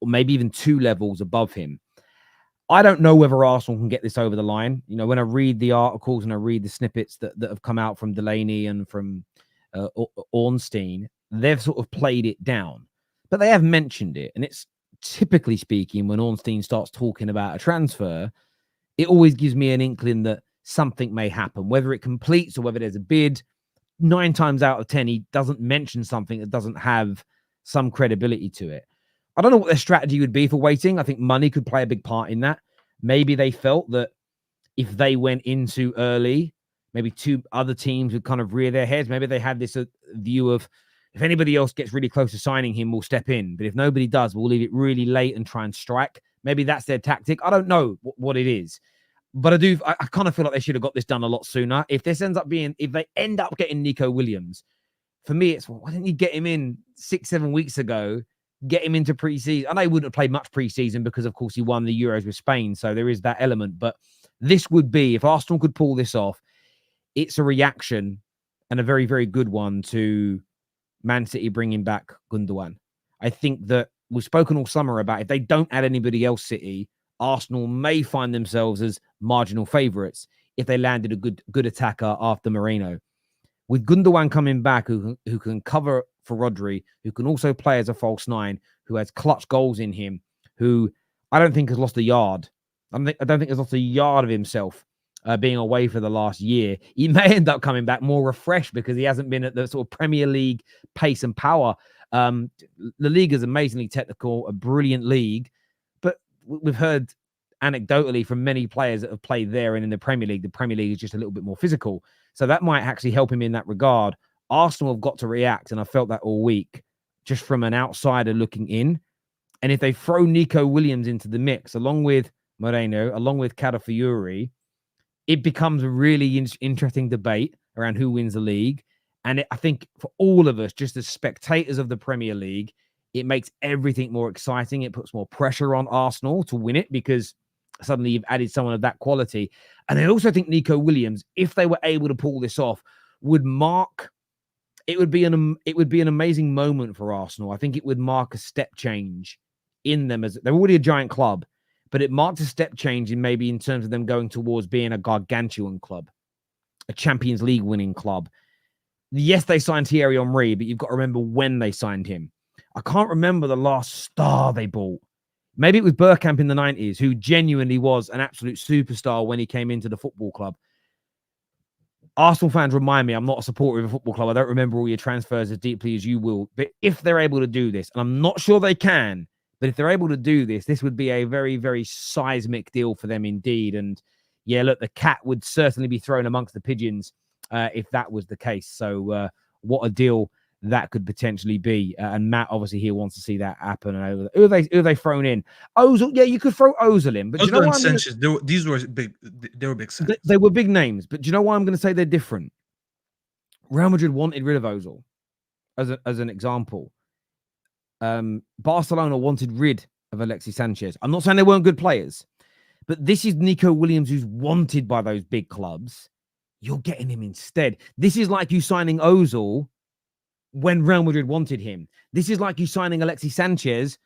or maybe even 2 levels above him. I don't know whether Arsenal can get this over the line. You know, when I read the articles and I read the snippets that have come out from Delaney and from Ornstein, they've sort of played it down. But they have mentioned it. And it's typically speaking, when Ornstein starts talking about a transfer, it always gives me an inkling that something may happen. Whether it completes or whether there's a bid, 9 times out of 10, he doesn't mention something that doesn't have some credibility to it. I don't know what their strategy would be for waiting. I think money could play a big part in that. Maybe they felt that if they went in too early, maybe 2 other teams would kind of rear their heads. Maybe they had this view of, if anybody else gets really close to signing him, we'll step in. But if nobody does, we'll leave it really late and try and strike. Maybe that's their tactic. I don't know what it is. But I kind of feel like they should have got this done a lot sooner. If they end up getting Nico Williams, for me, it's, why didn't you get him in 6-7 weeks ago? Get him into pre-season. I know he wouldn't have played much pre-season because, of course, he won the Euros with Spain. So there is that element. But this would be, if Arsenal could pull this off, it's a reaction and a very, very good one to Man City bringing back Gundogan. I think that we've spoken all summer about if they don't add anybody else, City, Arsenal may find themselves as marginal favourites if they landed a good attacker after Moreno. With Gundogan coming back, who can cover for Rodri, who can also play as a false 9, who has clutch goals in him, who I don't think has lost a yard. I don't think has lost a yard of himself being away for the last year. He may end up coming back more refreshed because he hasn't been at the sort of Premier League pace and power. La Liga is amazingly technical, a brilliant league, but we've heard anecdotally from many players that have played there and in the Premier League is just a little bit more physical. So that might actually help him in that regard. Arsenal have got to react, and I felt that all week, just from an outsider looking in. And if they throw Nico Williams into the mix, along with Moreno, along with Calafiori, it becomes a really interesting debate around who wins the league. And I think for all of us, just as spectators of the Premier League, it makes everything more exciting. It puts more pressure on Arsenal to win it because suddenly you've added someone of that quality. And I also think Nico Williams, if they were able to pull this off, would be an amazing moment for Arsenal. I think it would mark a step change in them, as they're already a giant club, but it marks a step change in maybe in terms of them going towards being a gargantuan club, a Champions League winning club. Yes, they signed Thierry Henry, but you've got to remember when they signed him. I can't remember the last star they bought. Maybe it was Bergkamp in the 90s, who genuinely was an absolute superstar when he came into the football club. Arsenal fans remind me, I'm not a supporter of a football club. I don't remember all your transfers as deeply as you will. But if they're able to do this, and I'm not sure they can, but if they're able to do this, this would be a very, very seismic deal for them indeed. And yeah, look, the cat would certainly be thrown amongst the pigeons if that was the case. So what a deal that could potentially be. And Matt, obviously, he wants to see that happen. And who are they thrown in? Ozil, yeah, you could throw Ozil in. But Ozil you know and what Sanchez, these were big. They were big signings. They were big names. But do you know why I'm going to say they're different? Real Madrid wanted rid of Ozil, as an example. Barcelona wanted rid of Alexis Sanchez. I'm not saying they weren't good players, but this is Nico Williams, who's wanted by those big clubs. You're getting him instead. This is like you signing Ozil when Real Madrid wanted him. This is like you signing Alexis Sanchez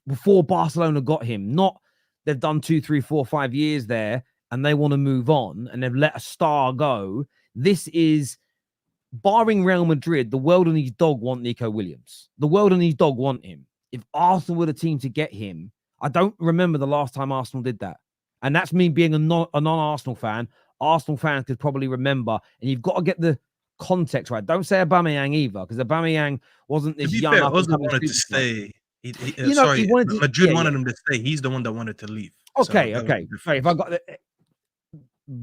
before Barcelona got him. Not they've done 2, 3, 4, 5 years there and they want to move on and they've let a star go. This is, barring Real Madrid, the world and his dog want Nico Williams. The world and his dog want him. If Arsenal were the team to get him, I don't remember the last time Arsenal did that. And that's me being a non-Arsenal fan. Arsenal fans could probably remember. And you've got to get the context right. Don't say Aubameyang either, because Aubameyang wasn't this To be young fair, up and Ozil coming wanted to superstar. stay. You know, he wanted to, Madrid yeah, wanted him to stay. He's the one that wanted to leave. Okay, So okay. Sorry, if I got the,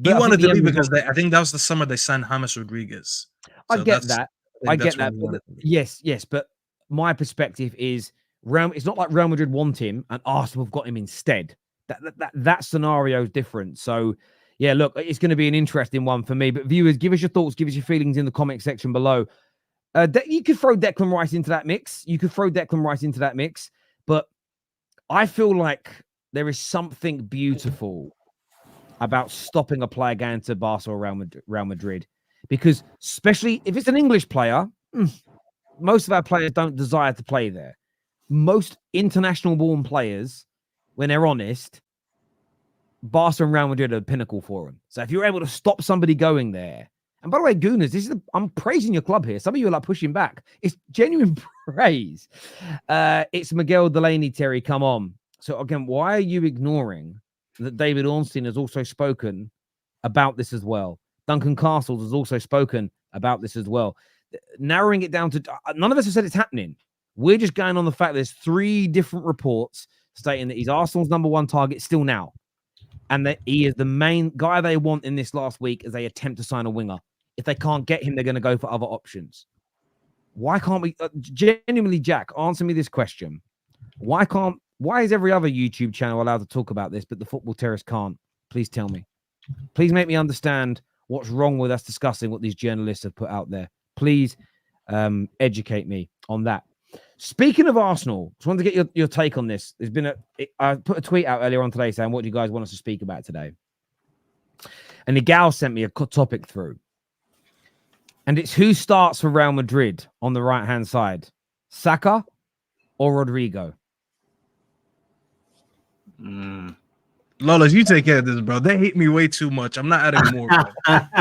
he wanted to leave because I think that was the summer they signed James Rodriguez. I So get that. I get that's that. why he wanted to leave. Yes. But my perspective is, it's not like Real Madrid want him and Arsenal have got him instead. That scenario is different. So, yeah, look, it's going to be an interesting one for me. But viewers, give us your thoughts, give us your feelings in the comment section below. You could throw Declan Rice into that mix. But I feel like there is something beautiful about stopping a player going to Barca or Real Madrid. Because especially if it's an English player, most of our players don't desire to play there. Most international-born players, when they're honest, Barca and Real Madrid are the pinnacle for them. So if you're able to stop somebody going there, and by the way, Gooners, I'm praising your club here. Some of you are like pushing back. It's genuine praise. It's Miguel Delaney, Terry, come on. So again, why are you ignoring that David Ornstein has also spoken about this as well? Duncan Castles has also spoken about this as well. Narrowing it down to, none of us have said it's happening. We're just going on the fact there's 3 different reports stating that he's Arsenal's #1 target still now. And that he is the main guy they want in this last week as they attempt to sign a winger. If they can't get him, they're going to go for other options. Why can't we, genuinely, Jack, answer me this question. Why is every other YouTube channel allowed to talk about this, but the Football Terrace can't? Please tell me. Please make me understand what's wrong with us discussing what these journalists have put out there. Please educate me on that. Speaking of Arsenal, just wanted to get your take on this. I put a tweet out earlier on today saying, what do you guys want us to speak about today? And the gal sent me a topic through. And it's who starts for Real Madrid on the right-hand side, Saka or Rodrygo? Lolas, you take care of this, bro. They hate me way too much. I'm not adding more, bro.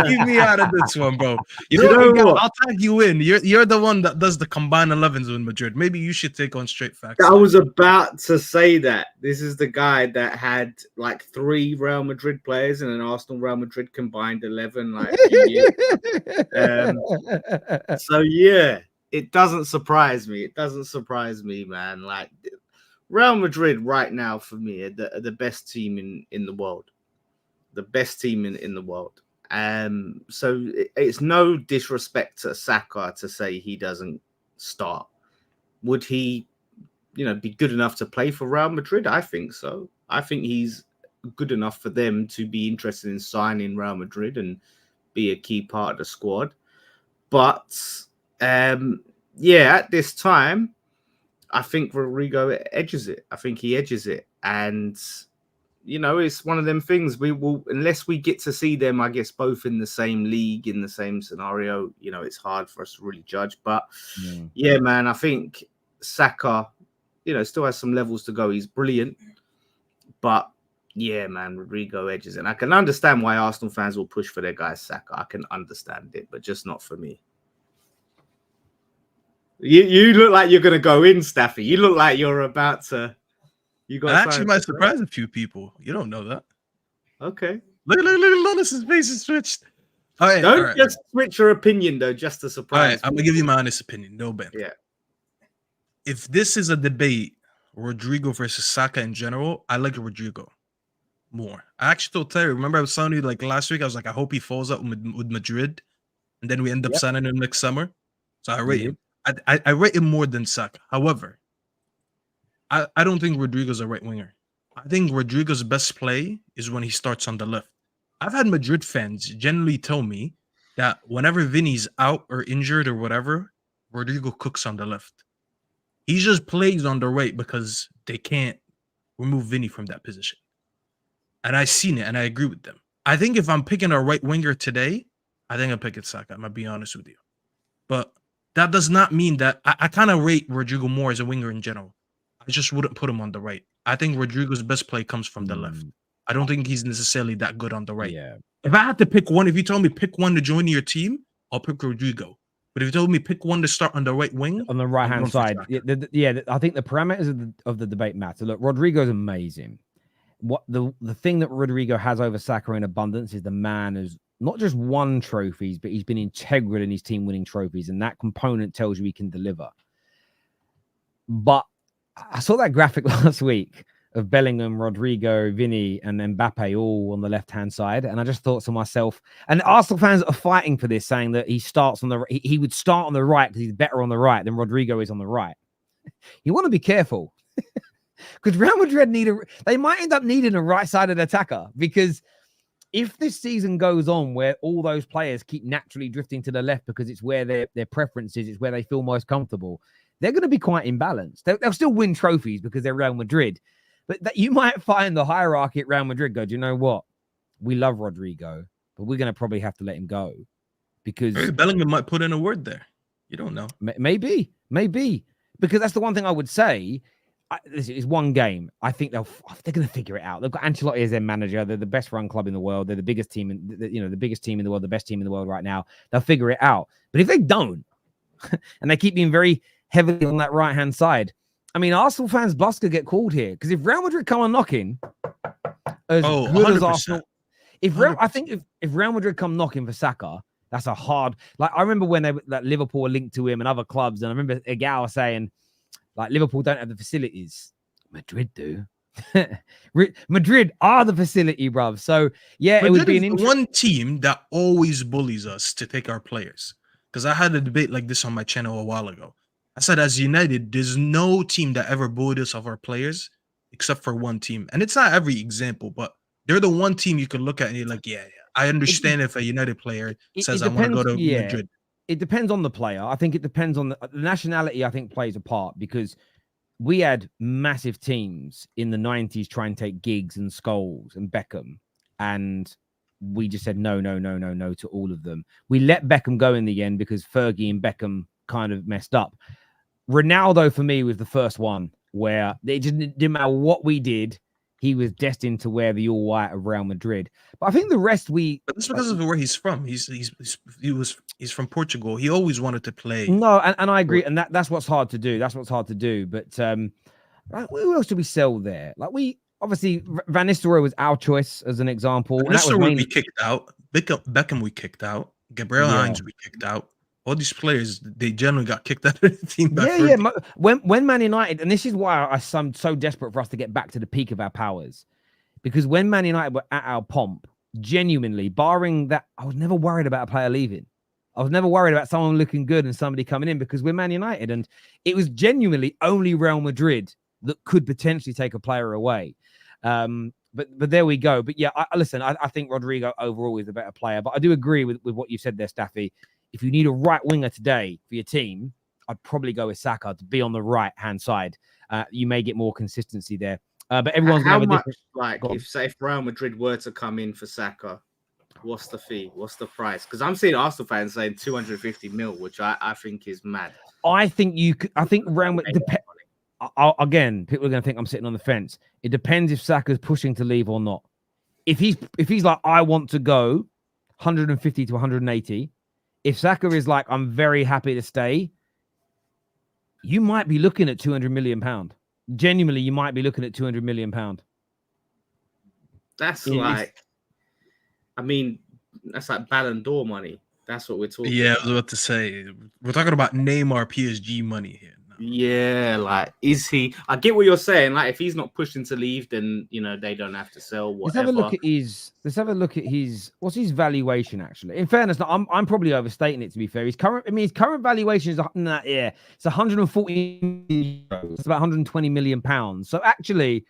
Leave me out of this one, bro. You know what? I'll tag you in. You're the one that does the combined 11s with Madrid. Maybe you should take on straight facts. I was about to say that. This is the guy that had like 3 Real Madrid players and an Arsenal Real Madrid combined 11 like a few years. So yeah, it doesn't surprise me. It doesn't surprise me, man. Like Real Madrid right now for me are the best team in the world. The best team in the world. So it's no disrespect to Saka to say he doesn't start. Would he, be good enough to play for Real Madrid? I think so. I think he's good enough for them to be interested in signing Real Madrid and be a key part of the squad. But at this time, I think Rodrygo edges it. I think he edges it. And, it's one of them things we will, unless we get to see them, I guess, both in the same league, in the same scenario, it's hard for us to really judge. But yeah, man, I think Saka, still has some levels to go. He's brilliant. But yeah, man, Rodrygo edges it. And I can understand why Arsenal fans will push for their guy Saka. I can understand it, but just not for me. You look like you're going to go in, Staffy. You look like you're about to. You got. I actually might surprise a few people. You don't know that. Okay. Look! Lotus's face is switched. All right, don't just switch your opinion though, just to surprise. All right, I'm gonna give you my honest opinion. No, Ben. Yeah. If this is a debate, Rodrygo versus Saka in general, I like Rodrygo more. I actually told Terry. Remember, I was telling you like last week. I was like, I hope he falls out with Madrid, and then we end up signing him next summer. So I rate him. I rate him more than Saka. However, I don't think Rodrygo's a right winger. I think Rodrygo's best play is when he starts on the left. I've had Madrid fans generally tell me that whenever Vinny's out or injured or whatever, Rodrygo cooks on the left. He just plays on the right because they can't remove Vinny from that position. And I've seen it, and I agree with them. I think if I'm picking a right winger today, I think I'm picking Saka. I'm going to be honest with you. But that does not mean that I kind of rate Rodrygo more as a winger in general. I just wouldn't put him on the right. I think Rodrygo's best play comes from the left. I don't think he's necessarily that good on the right. Yeah. If I had to pick one, if you told me pick one to join your team, I'll pick Rodrygo. But if you told me pick one to start on the right wing, on the I'm right hand going for side, Saka. I think the parameters of the debate matter. Look, Rodrygo's amazing. What the thing that Rodrygo has over Saka in abundance is the man has not just won trophies, but he's been integral in his team winning trophies, and that component tells you he can deliver. But I saw that graphic last week of Bellingham, Rodrygo, Vinny, and Mbappe all on the left-hand side. And I just thought to myself, and Arsenal fans are fighting for this, saying that he would start on the right because he's better on the right than Rodrygo is on the right. You want to be careful because Real Madrid they might end up needing a right-sided attacker, because if this season goes on where all those players keep naturally drifting to the left because it's where their preference is, it's where they feel most comfortable, they're going to be quite imbalanced. They'll still win trophies because they're Real Madrid. But that you might find the hierarchy at Real Madrid go, do you know what? We love Rodrygo, but we're going to probably have to let him go because Bellingham might put in a word there. You don't know. Maybe. Because that's the one thing I would say. This is one game. I think they're going to figure it out. They've got Ancelotti as their manager. They're the best run club in the world. They're the biggest team, the biggest team in the world, the best team in the world right now. They'll figure it out. But if they don't, and they keep being very heavily on that right-hand side, I mean, Arsenal fans' bus could get called here, because if Real Madrid come on knocking, as good as Arsenal, if Real Madrid come knocking for Saka, that's a hard. Like I remember when Liverpool were linked to him and other clubs, and I remember Ugarte saying, like, Liverpool don't have the facilities, Madrid do. Madrid are the facility, bruv. So yeah, Madrid, it would be one team that always bullies us to take our players. Because I had a debate like this on my channel a while ago. I said, as United, there's no team that ever bullied us of our players except for one team. And it's not every example, but they're the one team you can look at and you're like, yeah, I understand if a United player says, I want to go to Madrid. It depends on the player. I think it depends on the nationality, I think plays a part, because we had massive teams in the 90s try and take Giggs and Scholes and Beckham. And we just said, no to all of them. We let Beckham go in the end because Fergie and Beckham kind of messed up. Ronaldo for me was the first one where it didn't matter what we did, he was destined to wear the all white of Real Madrid. But I think the rest but that's because of where he's from. He's from Portugal. He always wanted to play. No, and I agree, and that's what's hard to do. That's what's hard to do. But who else did we sell there? Like we obviously Van Nistelrooy was our choice as an example. Van Nistelrooy we kicked out. Beckham we kicked out. Gabriel Hines we kicked out. All these players, they generally got kicked out of the team. When Man United, and this is why I'm so desperate for us to get back to the peak of our powers, because when Man United were at our pomp, genuinely, barring that, I was never worried about a player leaving. I was never worried about someone looking good and somebody coming in, because we're Man United, and it was genuinely only Real Madrid that could potentially take a player away. But there we go. But yeah, I think Rodrygo overall is the better player. But I do agree with what you said there, Staffy. If you need a right winger today for your team, I'd probably go with Saka to be on the right-hand side. You may get more consistency there. But everyone's going to have a different... Like, if Real Madrid were to come in for Saka, what's the fee? What's the price? Because I'm seeing Arsenal fans saying 250 mil, which I think is mad. I think Real Madrid... Again, people are going to think I'm sitting on the fence. It depends if Saka's pushing to leave or not. If he's like, I want to go 150 to 180... If Saka is like, I'm very happy to stay, you might be looking at £200 million. Genuinely, you might be looking at £200 million. That's like Ballon d'Or money. That's what we're talking about. Yeah, I was about to say. We're talking about Neymar PSG money here. Yeah, like, is he? I get what you're saying. Like, if he's not pushing to leave, then they don't have to sell. Whatever. Let's have a look at his. What's his valuation actually? In fairness, I'm probably overstating it. To be fair, his current valuation is it's 140 euros. It's about 120 million pounds. So actually,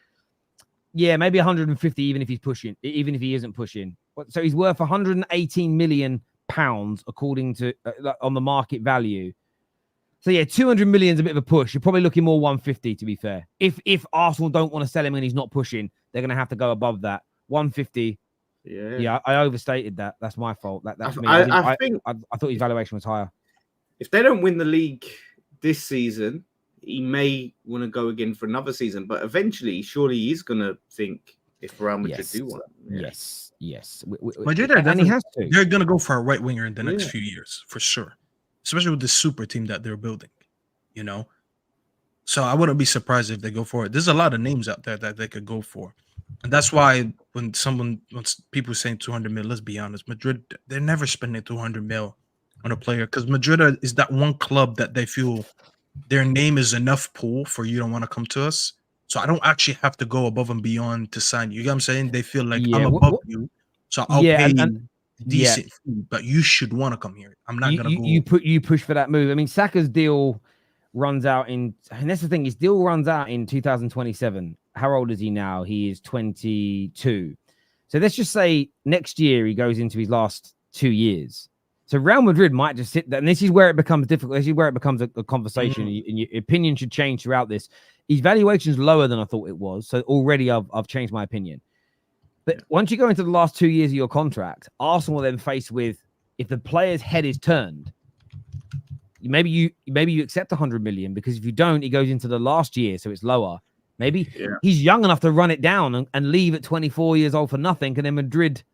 yeah, maybe 150 even if he isn't pushing. So he's worth 118 million pounds according to on the market value. So yeah, 200 million is a bit of a push. You're probably looking more 150 to be fair. If Arsenal don't want to sell him and he's not pushing, they're going to have to go above that. 150. Yeah, I overstated that. That's my fault. That's me. I thought his valuation was higher. If they don't win the league this season, he may want to go again for another season. But eventually, surely he's going to think if Real Madrid do want him. Yeah. Yes. Madrid, and he has to. They're going to go for a right winger in the next few years for sure. especially with this super team that they're building, you know. So I wouldn't be surprised if they go for it. There's a lot of names out there that they could go for. And that's why when people saying 200 mil, let's be honest, Madrid, they're never spending 200 mil on a player because Madrid is that one club that they feel their name is enough pull for you don't want to come to us. So I don't actually have to go above and beyond to sign you. You know what I'm saying? They feel like I'm above you, so I'll pay decent fee, but you should want to come here. I'm not going to go. You push for that move. I mean, Saka's deal runs out and that's the thing, his deal runs out in 2027. How old is he now? He is 22. So let's just say next year he goes into his last 2 years. So Real Madrid might just sit there, and this is where it becomes difficult. This is where it becomes a conversation, and your opinion should change throughout this. His valuation is lower than I thought it was, so already I've changed my opinion. But once you go into the last 2 years of your contract, Arsenal are then faced with, if the player's head is turned, maybe you accept 100 million, because if you don't, he goes into the last year, so it's lower. Maybe he's young enough to run it down and leave at 24 years old for nothing, and then Madrid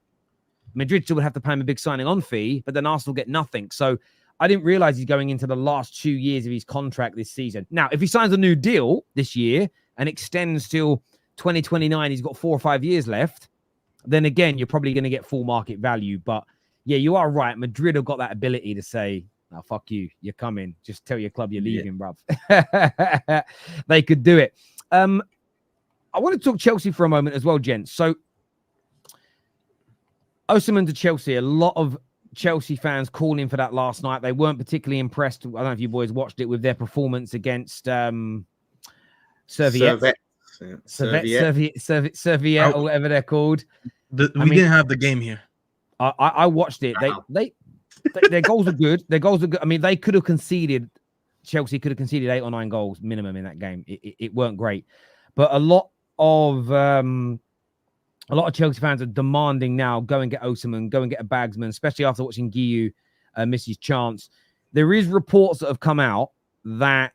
still would have to pay him a big signing on fee, but then Arsenal get nothing. So I didn't realize he's going into the last 2 years of his contract this season. Now, if he signs a new deal this year and extends till 2029, he's got 4 or 5 years left, then again, you're probably going to get full market value. But yeah, you are right. Madrid have got that ability to say, "No, fuck you. You're coming. Just tell your club you're leaving, bruv." They could do it. I want to talk Chelsea for a moment as well, gents. So Osimhen to Chelsea, a lot of Chelsea fans calling for that last night. They weren't particularly impressed. I don't know if you boys watched it, with their performance against Serviette, or whatever they're called. We didn't have the game here. I watched it. Their goals are good. Their goals are good. I mean, they could have conceded. Chelsea could have conceded 8 or 9 goals minimum in that game. It weren't great, but a lot of Chelsea fans are demanding now, go and get Osimhen, go and get a bagsman, especially after watching Guiu miss his chance. There is reports that have come out that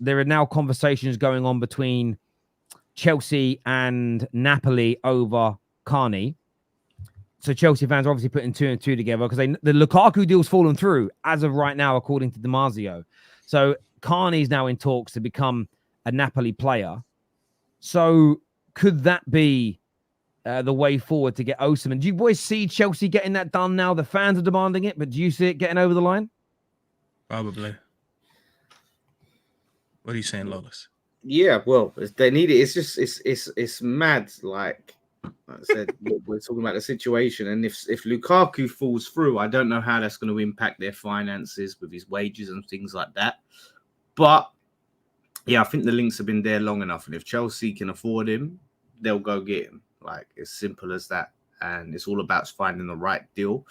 there are now conversations going on between Chelsea and Napoli over Carney. So Chelsea fans are obviously putting 2 and 2 together, because the Lukaku deal's fallen through as of right now, according to Damasio. So Carney's now in talks to become a Napoli player. So could that be the way forward to get Osimhen? Do you boys see Chelsea getting that done now? The fans are demanding it, but do you see it getting over the line? Probably. What are you saying, Lawless? Yeah, well, they need it. It's just it's mad. Like I said, we're talking about the situation, and if Lukaku falls through, I don't know how that's going to impact their finances with his wages and things like that. But yeah, I think the links have been there long enough, and if Chelsea can afford him, they'll go get him. Like, as simple as that. And it's all about finding the right deal.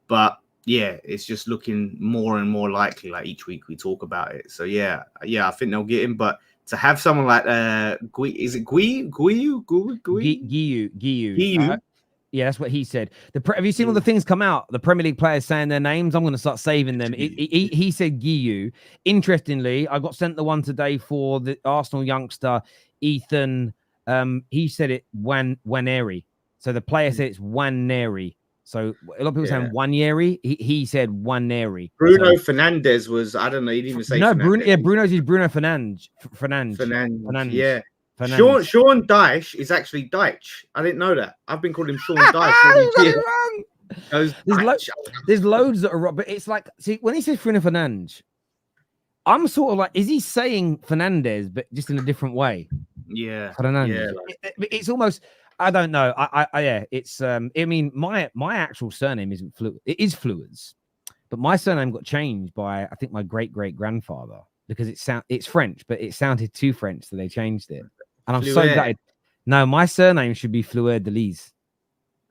But yeah, it's just looking more and more likely. Like, each week we talk about it. So yeah, I think they'll get him. But to have someone like is it Guiu? Yeah, that's what he said. Have you seen all the things come out? The Premier League players saying their names. I'm going to start saving them. He said Guiu. Interestingly, I got sent the one today for the Arsenal youngster Ethan. He said it Waneri. So the player said it's Waneri. So a lot of people saying Waneri. He said Waneri. Bruno Fernandes was, I don't know, he didn't even say no. Fernandes. Bruno's is Bruno Fernandes. Yeah. Sean Dyche is actually Dyche. I didn't know that. I've been calling him Sean Dyche. There's loads that are wrong, but it's like, see, when he says Bruno Fernandes, I'm sort of like, is he saying Fernandes, but just in a different way? Yeah. Fernandes. Yeah. It's almost, I don't know. It's, I mean, my actual surname isn't it is Fluids, but my surname got changed by, I think, my great-great-grandfather, because it's French, but it sounded too French, so they changed it. And I'm so gutted. No, my surname should be Fleur de Lys.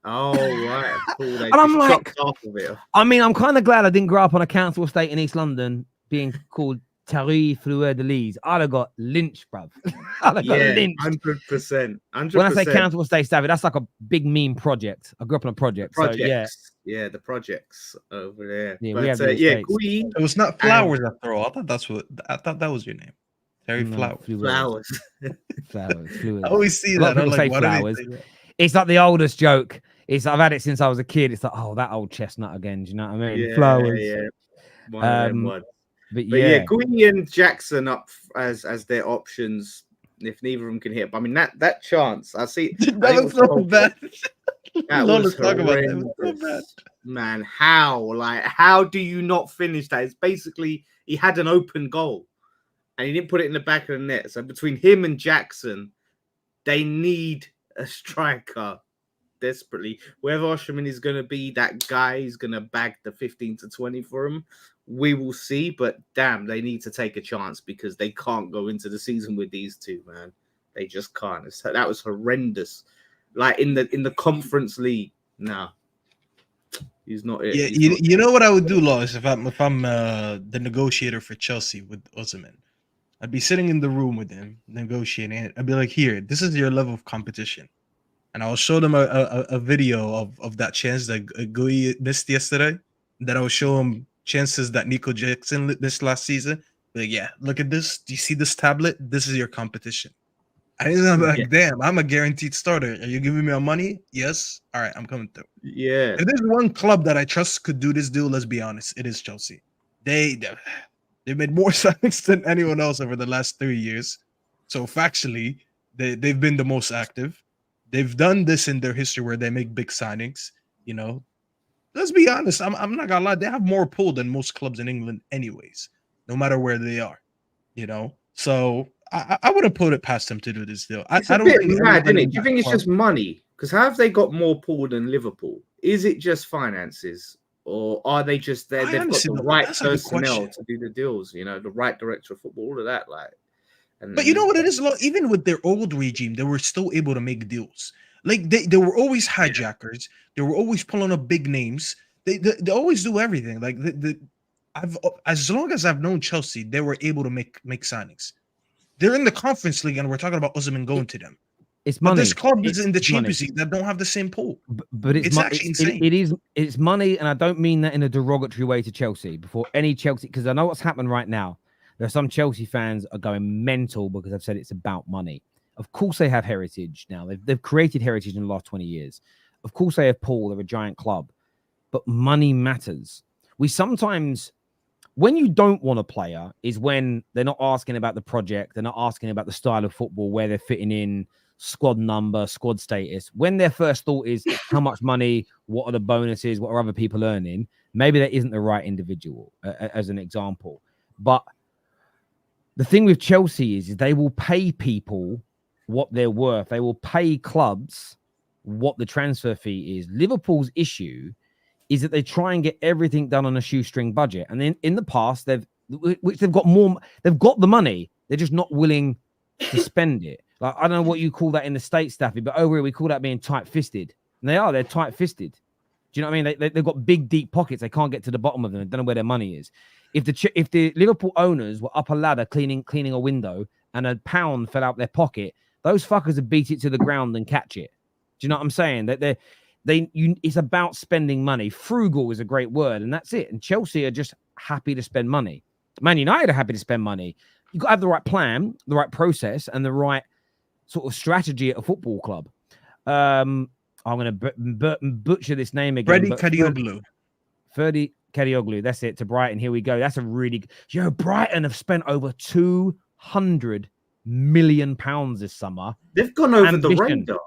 Oh, right. Cool. And I'm like, I mean, I'm kind of glad I didn't grow up on a council estate in East London being called Thierry Fleur de Lys. I'd have got lynched, bruv. I'd have got lynched. 100%. When I say council estate, David, that's like a big meme project. I grew up on a project. So, yeah. Yeah, the projects over there. Yeah, but, it was not Flowers after all. I thought that was your name. Terry Flowers. Flowers. Flowers. I always see that. I'm like, Flowers. It's like the oldest joke. I've had it since I was a kid. It's like, oh, that old chestnut again. Do you know what I mean? Yeah, Flowers. Yeah. One of them ones. But yeah, yeah, Gui and Jackson up as their options if neither of them can hit. But I mean that chance, I see. That was so bad. That was horrendous, man. How do you not finish that? It's basically he had an open goal and he didn't put it in the back of the net. So between him and Jackson, they need a striker desperately. Whether Osimhen is going to be that guy, he's going to bag the 15 to 20 for him. We will see, but damn, they need to take a chance because they can't go into the season with these two, man. They just can't. That was horrendous. Like in the Conference League, no, he's not it. Yeah, you know what I would do, Lois, if I'm the negotiator for Chelsea with Osimhen, I'd be sitting in the room with him negotiating. I'd be like, here, this is your level of competition, and I'll show them a video of that chance that Gui missed yesterday. Then I'll show him chances that Nico Jackson missed last season. Like, yeah, look at this. Do you see this tablet? This is your competition. I'm like, damn, I'm a guaranteed starter. Are you giving me my money? Yes. All right, I'm coming through. Yeah. If there's one club that I trust could do this deal, let's be honest, it is Chelsea. They've made more signings than anyone else over the last 3 years. So factually, they've been the most active. They've done this in their history where they make big signings. You know, let's be honest. I'm not gonna lie. They have more pull than most clubs in England, anyways. No matter where they are. You know, so. I wouldn't put it past them to do this deal. I don't think mad, isn't it? Do you think it's just money? Because how have they got more pull than Liverpool? Is it just finances, or are they just there? They've got the right personnel to do the deals. You know, the right director of football, all of that. Like, but you know what it is? Even with their old regime, they were still able to make deals. Like they were always hijackers. They were always pulling up big names. They always do everything. Like as long as I've known Chelsea, they were able to make signings. They're in the Conference League, and we're talking about Osimhen going to them. It's money. But this club is in the Champions League that don't have the same pull. But it's actually insane. It's money, and I don't mean that in a derogatory way to Chelsea. Before any Chelsea, because I know what's happening right now. There are some Chelsea fans are going mental because I've said it's about money. Of course, they have heritage now. They've created heritage in the last 20 years. Of course, they have pull. They're a giant club, but money matters. We sometimes. When you don't want a player is when they're not asking about the project. They're not asking about the style of football, where they're fitting in, squad number, squad status. When their first thought is how much money, what are the bonuses, what are other people earning? Maybe that isn't the right individual, as an example. But the thing with Chelsea is they will pay people what they're worth. They will pay clubs what the transfer fee is. Liverpool's issue is that they try and get everything done on a shoestring budget. And then in the past, they've got the money. They're just not willing to spend it. Like, I don't know what you call that in the States, Staffy, but over here we call that being tight-fisted. And they're tight-fisted. Do you know what I mean? They've got big, deep pockets. They can't get to the bottom of them. They don't know where their money is. If the Liverpool owners were up a ladder cleaning a window and a pound fell out their pocket, those fuckers would beat it to the ground and catch it. Do you know what I'm saying? It's about spending money. Frugal is a great word, and that's it. And Chelsea are just happy to spend money. Man United are happy to spend money. You've got to have the right plan, the right process, and the right sort of strategy at a football club. I'm going to butcher this name again. Ferdi Kadioglu. That's it, to Brighton. Here we go. That's a really... Brighton have spent over £200 million this summer. They've gone over the radar.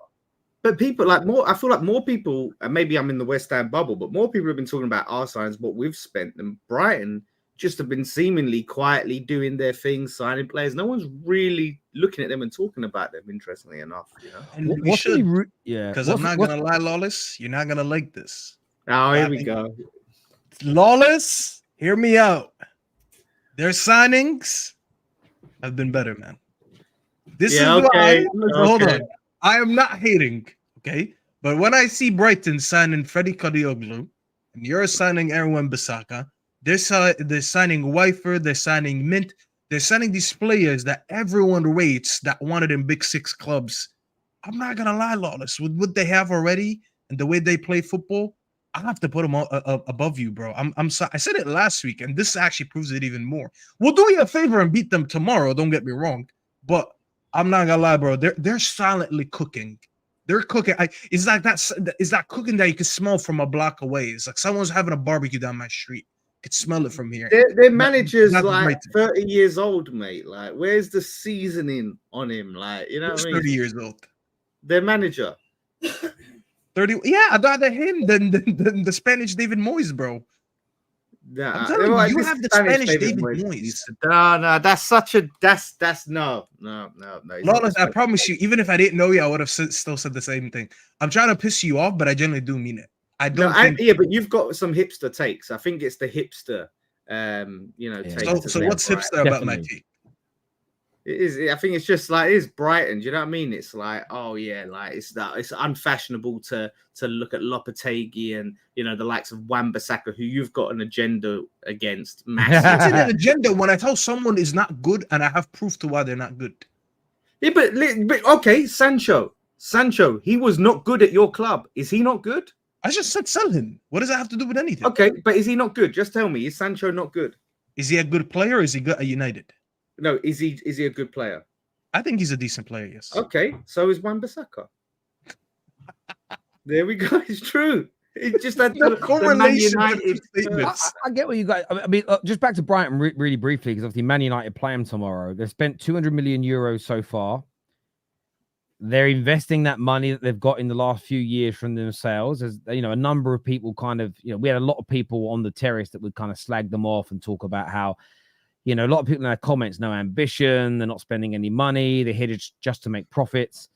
But people I feel like more people, and maybe I'm in the West Ham bubble, but more people have been talking about our signs, what we've spent, and Brighton just have been seemingly quietly doing their thing, signing players. No one's really looking at them and talking about them, interestingly enough. You know? And we should, because I'm not going to lie, Lawless, you're not going to like this. Oh, here we go. Lawless, hear me out. Their signings have been better, man. This is why. Hold on. I am not hating, okay? But when I see Brighton signing Freddie Kadioglu, and you're signing Aaron Bissaka, they're signing Wyford, they're signing Mint, they're signing these players that everyone rates that wanted in Big Six clubs. I'm not going to lie, Lawless. With what they have already and the way they play football, I have to put them above you, bro. I'm sorry. I said it last week, and this actually proves it even more. We'll do you a favor and beat them tomorrow, don't get me wrong, but I'm not gonna lie, bro. They're silently cooking. They're cooking. It's like that cooking that you can smell from a block away. It's like someone's having a barbecue down my street. could smell it from here. Their manager's That's like Brighton. 30 years old, mate. Like, where's the seasoning on him? Like, you know Who's what I mean? 30 years old? Their manager. 30. Yeah, I'd rather him than the Spanish David Moyes, bro. Nah, I'm telling you, you have the Spanish David Moyes. No, that's such a that's no. Lawless, I promise you, even if I didn't know you, I would have still said the same thing. I'm trying to piss you off, but I generally do mean it. I don't think. Yeah, but you've got some hipster takes. I think it's the hipster, take. So what's hipster about my take? It is. I think it's just like it is Brighton. Do you know what I mean? It's like, oh yeah, like it's unfashionable to look at Lopetegui and the likes of Wan-Bissaka, who you've got an agenda against. Massive. It's an agenda when I tell someone is not good and I have proof to why they're not good. Yeah, but okay, Sancho, he was not good at your club. Is he not good? I just said sell him. What does that have to do with anything? Okay, but is he not good? Just tell me, is Sancho not good? Is he a good player or is he good at United? No, is he a good player? I think he's a decent player, yes. Okay, so is Wan-Bissaka. There we go. It's true. It's just that no correlation. I get what you guys. I mean, just back to Brighton really briefly, because obviously Man United play them tomorrow. They've spent 200 million euros so far. They're investing that money that they've got in the last few years from themselves. As a number of people kind of, we had a lot of people on the terrace that would kind of slag them off and talk about how, a lot of people in their comments, no ambition, they're not spending any money, they're here just to make profits.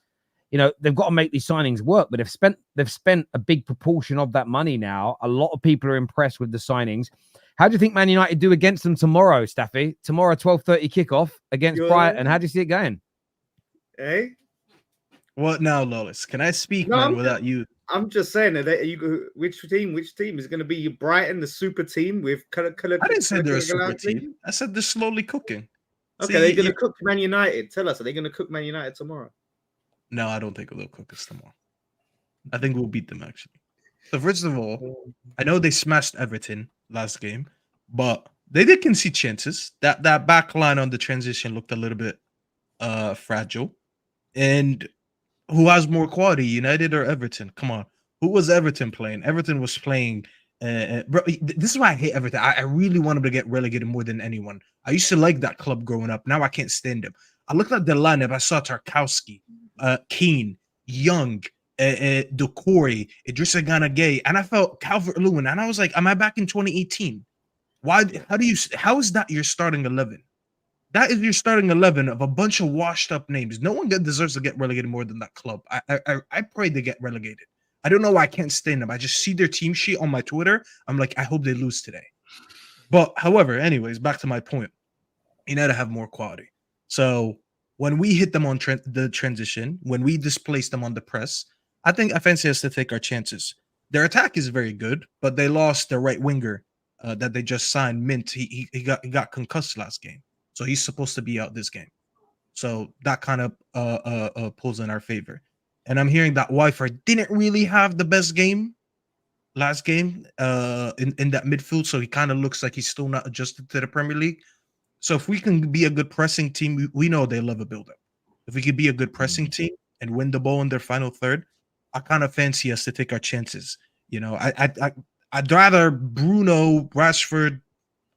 They've got to make these signings work, but they've spent a big proportion of that money now. A lot of people are impressed with the signings. How do you think Man United do against them tomorrow, Staffy? Tomorrow, 12:30 kickoff against Brighton. How do you see it going? Hey? What now, Lawless? Can I speak, without you? I'm just saying that which team is going to be Brighton, the super team with color? I didn't say they're a super team. I said they're slowly cooking. Okay, they're going to cook Man United. Tell us, are they going to cook Man United tomorrow? No, I don't think they'll cook us tomorrow. I think we'll beat them, actually. So first of all, I know they smashed Everton last game, but they did concede chances. That back line on the transition looked a little bit fragile. And who has more quality, United or Everton? Come on. Who was Everton playing? Everton was playing. Bro, this is why I hate Everton. I really want them to get relegated more than anyone. I used to like that club growing up. Now I can't stand them. I looked at the lineup. I saw Tarkowski, Keane, Young, Doucouré, Idrissa Gana Gueye, and I felt Calvert-Lewin. And I was like, am I back in 2018? How is that your starting 11? That is your starting 11 of a bunch of washed up names. No one deserves to get relegated more than that club. I pray they get relegated. I don't know why I can't stand them. I just see their team sheet on my Twitter. I'm like, I hope they lose today. But however, anyways, back to my point. United have more quality. So when we hit them on the transition, when we displace them on the press, I fancy us to take our chances. Their attack is very good, but they lost their right winger that they just signed, Mint. He got concussed last game. So he's supposed to be out this game. So that kind of pulls in our favor. And I'm hearing that Wyford didn't really have the best game last game in that midfield. So he kind of looks like he's still not adjusted to the Premier League. So if we can be a good pressing team, we know they love a build-up. If we could be a good pressing team and win the ball in their final third, I kind of fancy us to take our chances. I'd rather Bruno, Rashford,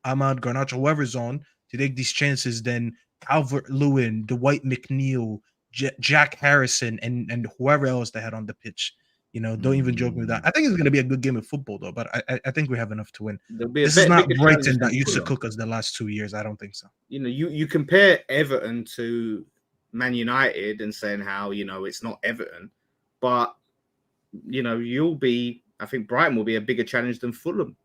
Ahmad, Garnacho, whoever's on, to take these chances than Calvert-Lewin, Dwight McNeil, Jack Harrison, and whoever else they had on the pitch. Don't even joke with that. I think it's going to be a good game of football, though, but I think we have enough to win. This is not Brighton that used to cook us the last 2 years. I don't think so. You compare Everton to Man United and saying how, it's not Everton, but, I think Brighton will be a bigger challenge than Fulham.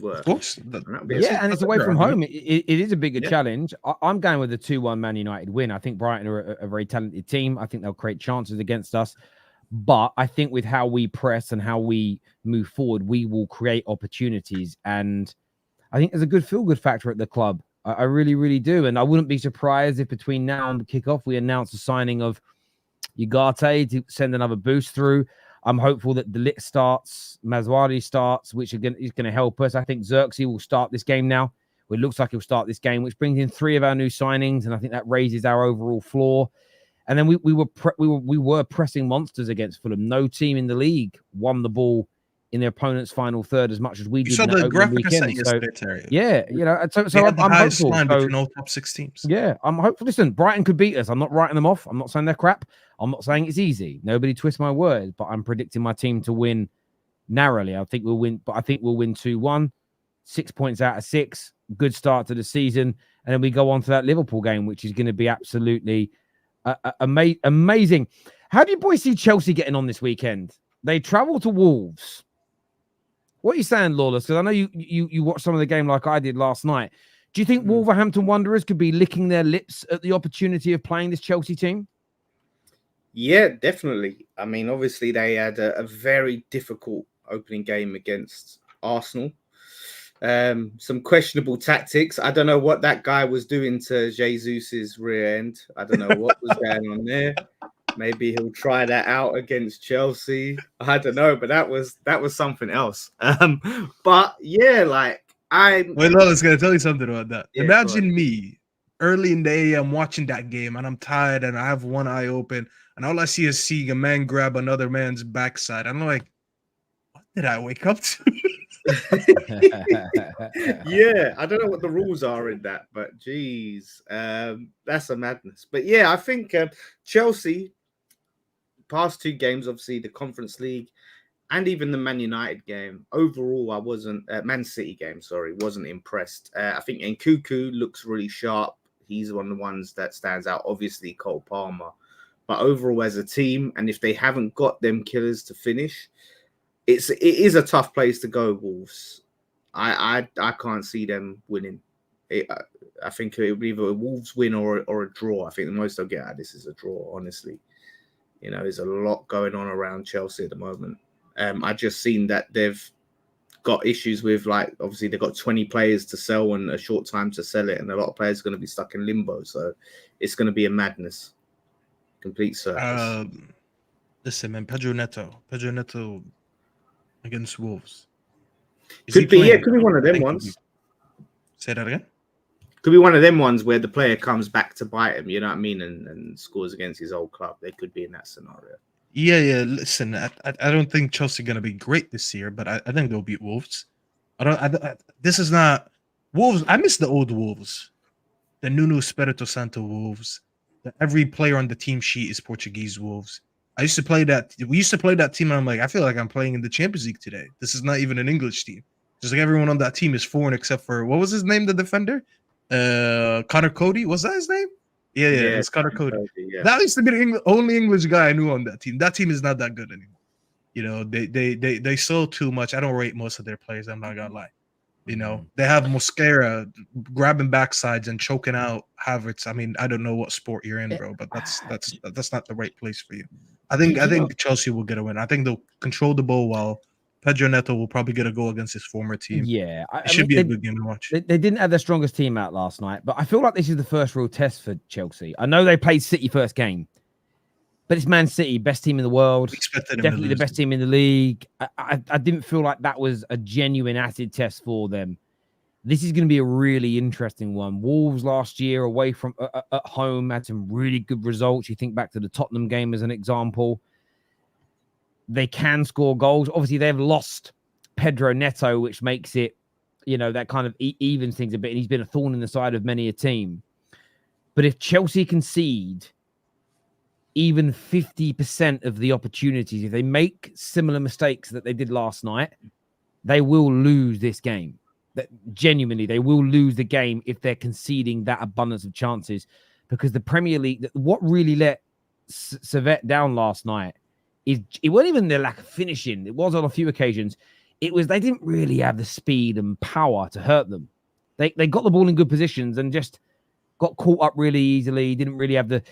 Of course. And it's away from home. It is a bigger challenge. I'm going with a 2-1 Man United win. I think Brighton are a very talented team. I think they'll create chances against us. But I think with how we press and how we move forward, we will create opportunities. And I think there's a good feel-good factor at the club. I really, really do. And I wouldn't be surprised if between now and the kickoff, we announce the signing of Ugarte to send another boost through. I'm hopeful that Delit starts, Mazwari starts, which is going to help us. I think Xerxes will start this game now. It looks like he'll start this game, which brings in 3 of our new signings, and I think that raises our overall floor. And then we were pressing monsters against Fulham. No team in the league won the ball in their opponent's final third as much as we You did saw in that the opening graphic I sent weekend. So, yesterday, Terry. yeah, you know, so They had the I'm highest hopeful. line So, between all top 6 teams. yeah, I'm hopeful. Listen, Brighton could beat us. I'm not writing them off. I'm not saying they're crap. I'm not saying it's easy. Nobody twist my words, but I'm predicting my team to win narrowly. I think we'll win, but I think we'll win 2-1, 6 points out of 6. Good start to the season. And then we go on to that Liverpool game, which is going to be absolutely amazing. How do you boys see Chelsea getting on this weekend? They travel to Wolves. What are you saying, Lawless? Because I know you watched some of the game like I did last night. Do you think Wolverhampton Wanderers could be licking their lips at the opportunity of playing this Chelsea team? Yeah, definitely. I mean, obviously they had a very difficult opening game against Arsenal. Some questionable tactics. I don't know what that guy was doing to Jesus's rear end. I don't know what was going on there. Maybe he'll try that out against Chelsea. I don't know, but that was something else. But yeah, like Wait, Lola's gonna tell you something about that. Yeah, Imagine me early in the day, I'm watching that game and I'm tired and I have one eye open, and all I see is seeing a man grab another man's backside. I'm like, what did I wake up to? Yeah, I don't know what the rules are in that, but geez, that's a madness. But yeah, I think Chelsea, past 2 games, obviously the Conference League and even the Man United game, overall I wasn't Man City game, sorry, wasn't impressed. I think Nkunku looks really sharp. He's one of the ones that stands out, obviously Cole Palmer. But overall as a team, and if they haven't got them killers to finish, it is a tough place to go, Wolves. I can't see them winning. I think it would be either a Wolves win or a draw. I think the most they'll get out of this is a draw, honestly. You know, there's a lot going on around Chelsea at the moment. I just seen that they've got issues with, like, obviously they've got 20 players to sell and a short time to sell it, and a lot of players are going to be stuck in limbo. So it's going to be a madness. Complete circus. Listen, man, Pedro Neto against Wolves. Could be one of them ones. Say that again? Could be one of them ones where the player comes back to bite him, you know what I mean, and scores against his old club. They could be in that scenario. Yeah. Listen, I don't think Chelsea are going to be great this year, but I think they'll beat Wolves. This is not Wolves. I miss the old Wolves, the Nuno Espirito Santo Wolves. Every player on the team sheet is Portuguese Wolves. We used to play that team, and I'm like, I feel like I'm playing in the Champions League today. This is not even an English team. Just like everyone on that team is foreign except for, what was his name, the defender? Connor Cody. Was that his name? Yeah, it's Connor Cody. Yeah. That used to be the only English guy I knew on that team. That team is not that good anymore. You know, they sold too much. I don't rate most of their players, I'm not gonna lie. You know, they have Mosquera grabbing backsides and choking out Havertz. I mean, I don't know what sport you're in, bro, but that's not the right place for you. I think Chelsea will get a win. I think they'll control the ball well. Pedro Neto will probably get a goal against his former team. Yeah, it should be a good game to watch. They didn't have their strongest team out last night, but I feel like this is the first real test for Chelsea. I know they played City first game, but it's Man City, best team in the world. Definitely the best team in the league. I didn't feel like that was a genuine acid test for them. This is going to be a really interesting one. Wolves last year away from at home had some really good results. You think back to the Tottenham game as an example. They can score goals. Obviously, they've lost Pedro Neto, which makes it, you know, that kind of evens things a bit. And he's been a thorn in the side of many a team. But if Chelsea concede even 50% of the opportunities, if they make similar mistakes that they did last night, they will lose this game. That genuinely, they will lose the game if they're conceding that abundance of chances, because the Premier League, what really let Servette down last night is it wasn't even their lack of finishing. It was on a few occasions. It was they didn't really have the speed and power to hurt them. They got the ball in good positions and just got caught up really easily. Didn't really have the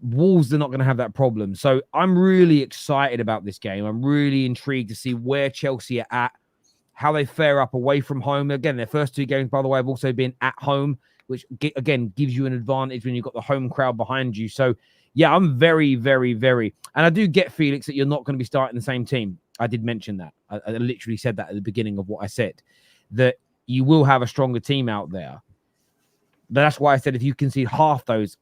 Wolves. Are not going to have that problem. So I'm really excited about this game. I'm really intrigued to see where Chelsea are at, how they fare up away from home. Again, their first 2 games, by the way, have also been at home, which, again, gives you an advantage when you've got the home crowd behind you. So, yeah, I'm very, very, very... And I do get, Felix, that you're not going to be starting the same team. I did mention that. I literally said that at the beginning of what I said, that you will have a stronger team out there. But that's why I said if you concede half those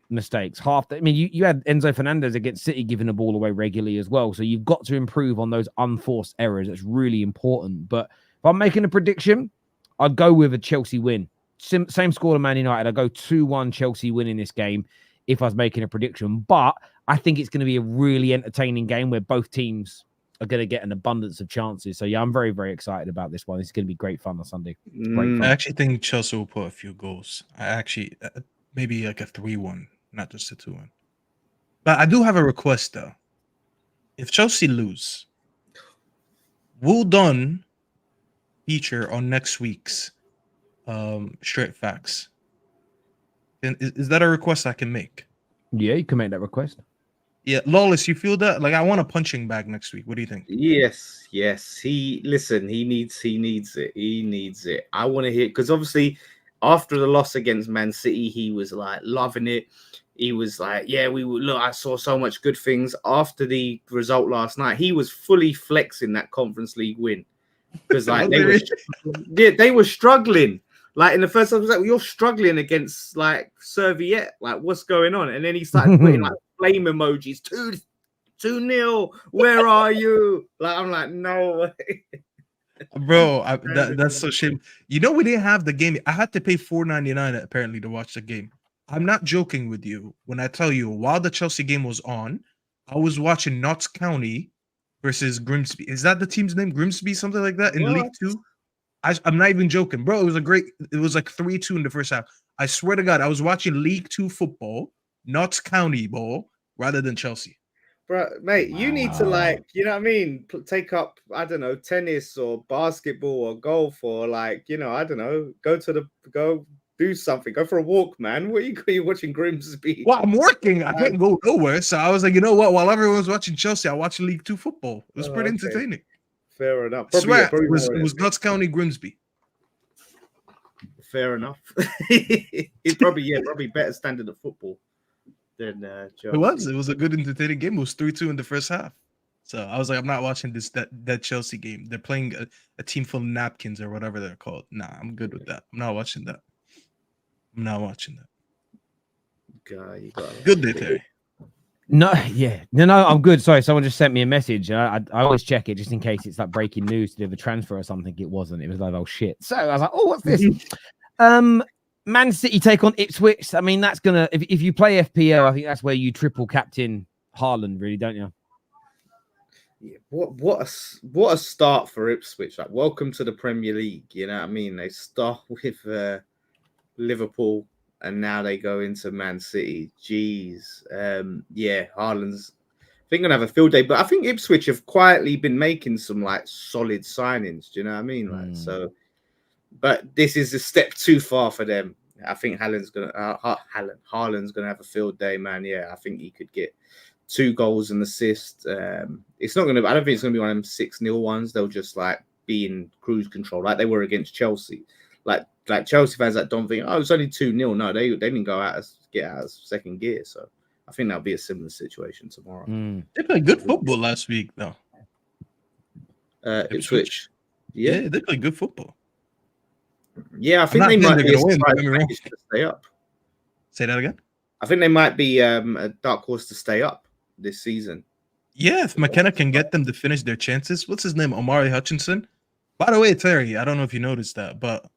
mistakes. You had Enzo Fernandez against City giving the ball away regularly as well. So you've got to improve on those unforced errors. That's really important. But if I'm making a prediction, I'd go with a Chelsea win. Same score to Man United. I'd go 2-1 Chelsea win in this game if I was making a prediction. But I think it's going to be a really entertaining game where both teams are going to get an abundance of chances. So, yeah, I'm very, very excited about this one. It's going to be great fun on Sunday. Great fun. I actually think Chelsea will put a few goals. Maybe like a 3-1, not just a 2-1. But I do have a request, though. If Chelsea lose, will Dunn feature on next week's Straight Facts? Is that a request I can make? Yeah, you can make that request. Yeah, Lawless, you feel that? Like, I want a punching bag next week. What do you think? Yes. He needs it. He needs it. I want to hear, because obviously after the loss against Man City, he was like loving it. He was like, yeah, I saw so much good things. After the result last night, he was fully flexing that Conference League win. Because like they were struggling. Like in the first half, I was like, well, you're struggling against like Serviette. Like, what's going on? And then he started putting like flame emojis. 2-0. Where are you? Like, I'm like, no way. Bro, that's so shame. You know, we didn't have the game. I had to pay $4.99 apparently to watch the game. I'm not joking with you when I tell you, while the Chelsea game was on, I was watching Notts County versus Grimsby. Is that the team's name? Grimsby, something like that in League Two? I'm not even joking, bro. It was like 3-2 in the first half. I swear to God, I was watching League Two football, Notts County ball, rather than Chelsea. Bro, mate, you need to, like, you know what I mean? Take up, I don't know, tennis or basketball or golf or, like, you know, I don't know, go do something. Go for a walk, man. What are you watching Grimsby? Well, I'm working. I can't go nowhere. So I was like, you know what? While everyone's watching Chelsea, I watch League Two football. It was pretty entertaining. Fair enough. I swear, it was Notts County Grimsby. Fair enough. It's probably better standard of football than Chelsea. It was a good entertaining game. It was 3-2 in the first half. So I was like, I'm not watching that Chelsea game. They're playing a team full of napkins or whatever they're called. Nah, I'm good with that. I'm not watching that. God, Good day, Terry. No, I'm good. Sorry, someone just sent me a message. I always check it just in case it's like breaking news to do a transfer or something. It wasn't. It was like, oh shit. So I was like, oh, what's this? Man City take on Ipswich. I mean, that's gonna if you play FPL, I think that's where you triple captain Haaland, really, don't you? Yeah, what a start for Ipswich. Like, welcome to the Premier League. You know what I mean? They start with Liverpool. And now they go into Man City. Jeez. Haaland's I think gonna have a field day. But I think Ipswich have quietly been making some like solid signings. Do you know what I mean? Like so, but this is a step too far for them. I think Haaland's gonna have a field day, man. Yeah, I think he could get 2 goals and assist. It's not gonna. I don't think it's gonna be one of them 6-0 ones. They'll just like be in cruise control, like they were against Chelsea. Like Chelsea fans that don't think, oh, it's only 2-0. No, they didn't get out of second gear. So I think that'll be a similar situation tomorrow. They played good football last week, though. Ipswich. Yeah, they played good football. Yeah, I think they might be to stay up. Say that again? I think they might be a dark horse to stay up this season. Yeah, if McKenna can get them to finish their chances. What's his name? Omari Hutchinson. By the way, Terry, I don't know if you noticed that, but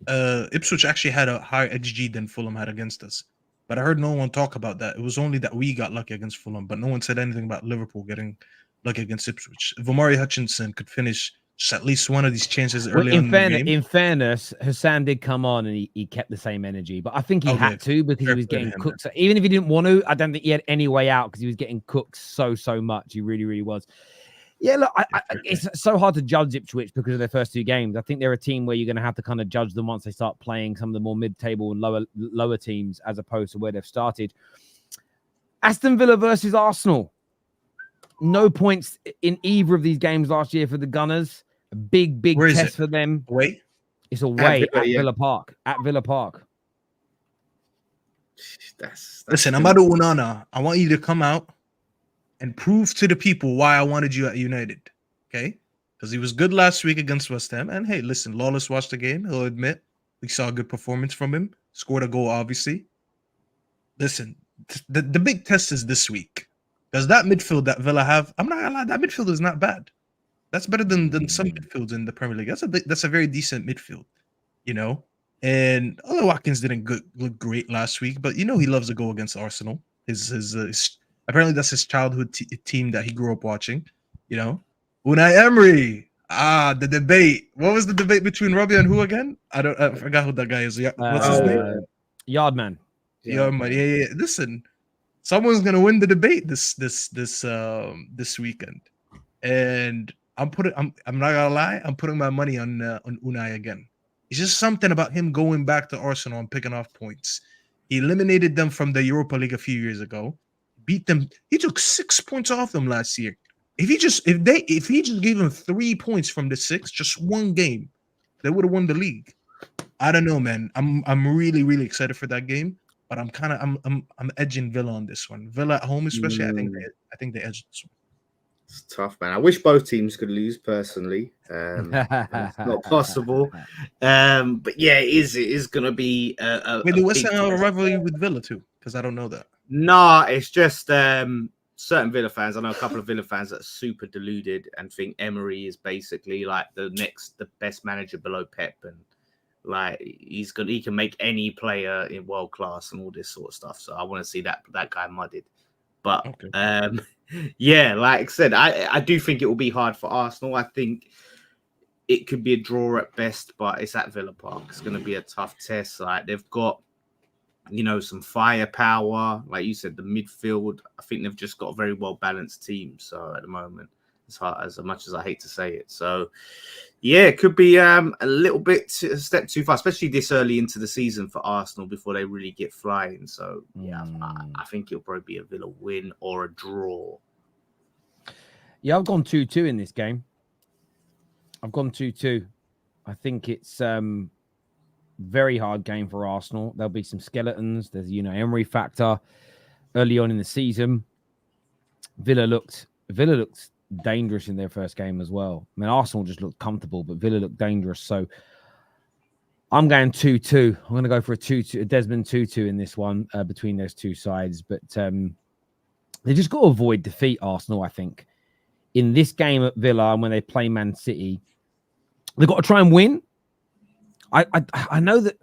Ipswich actually had a higher XG than Fulham had against us. But I heard no one talk about that. It was only that we got lucky against Fulham, but no one said anything about Liverpool getting lucky against Ipswich. If Omari Hutchinson could finish just at least one of these chances early on in the game. In fairness, Hassan did come on and he kept the same energy. But I think he had to because he was getting cooked. So even if he didn't want to, I don't think he had any way out because he was getting cooked so much. He really, really was. Yeah, look, it's so hard to judge Ipswich because of their first 2 games. I think they're a team where you're going to have to kind of judge them once they start playing some of the more mid-table and lower teams as opposed to where they've started. Aston Villa versus Arsenal. No points in either of these games last year for the Gunners. A big test for them. Away? It's away at Villa Park. At Villa Park. Listen, Amadou Onana, I want you to come out and prove to the people why I wanted you at United, okay? Because he was good last week against West Ham. And hey, listen, Lawless watched the game. He'll admit we saw a good performance from him. Scored a goal, obviously. Listen, the big test is this week. Because that midfield that Villa have, I'm not gonna lie, that midfield is not bad. That's better than some midfields in the Premier League. That's a very decent midfield, you know. And although Watkins didn't look great last week, but you know he loves to go against Arsenal. His apparently that's his childhood team that he grew up watching. You know, Unai Emery. The debate. What was the debate between Robbie and who again? I forgot who that guy is. What's his name? Yardman. Yeah. Listen, someone's gonna win the debate this weekend, and I'm not gonna lie, I'm putting my money on Unai again. It's just something about him going back to Arsenal and picking off points. He eliminated them from the Europa League a few years ago, beat them. He took 6 points off them last year. If he just gave them 3 points from the 6, just one game, they would have won the league. I don't know, man. I'm really, really excited for that game, but I'm edging Villa on this one. Villa at home, especially. I think they edge this one. It's tough, man. I wish both teams could lose personally. It's not possible. But yeah, it is going to be Wait, the West Ham have a rivalry with Villa too? Because I don't know that. Nah, it's just certain Villa fans. I know a couple of Villa fans that are super deluded and think Emery is basically like the best manager below Pep, and like he can make any player in world class and all this sort of stuff. So I want to see that guy mudded. But okay. Yeah, like I said, I do think it will be hard for Arsenal. I think it could be a draw at best, but it's at Villa Park. It's going to be a tough test. Like they've got, some firepower. Like you said, the midfield, I think they've just got a very well balanced team. So at the moment, as much as I hate to say it. So yeah, it could be a little bit a step too far, especially this early into the season for Arsenal before they really get flying. So yeah, I think it'll probably be a Villa win or a draw. Yeah, I've gone 2-2 in this game. I've gone 2-2. I think it's very hard game for Arsenal. There'll be some skeletons. There's Emery factor early on in the season. Villa looked dangerous in their first game as well. I mean, Arsenal just looked comfortable, but Villa looked dangerous. So I'm going 2-2. I'm going to go for a 2-2, a Desmond 2-2 in this one between those two sides. But they just got to avoid defeat, Arsenal, I think. In this game at Villa, and when they play Man City, they've got to try and win. I know that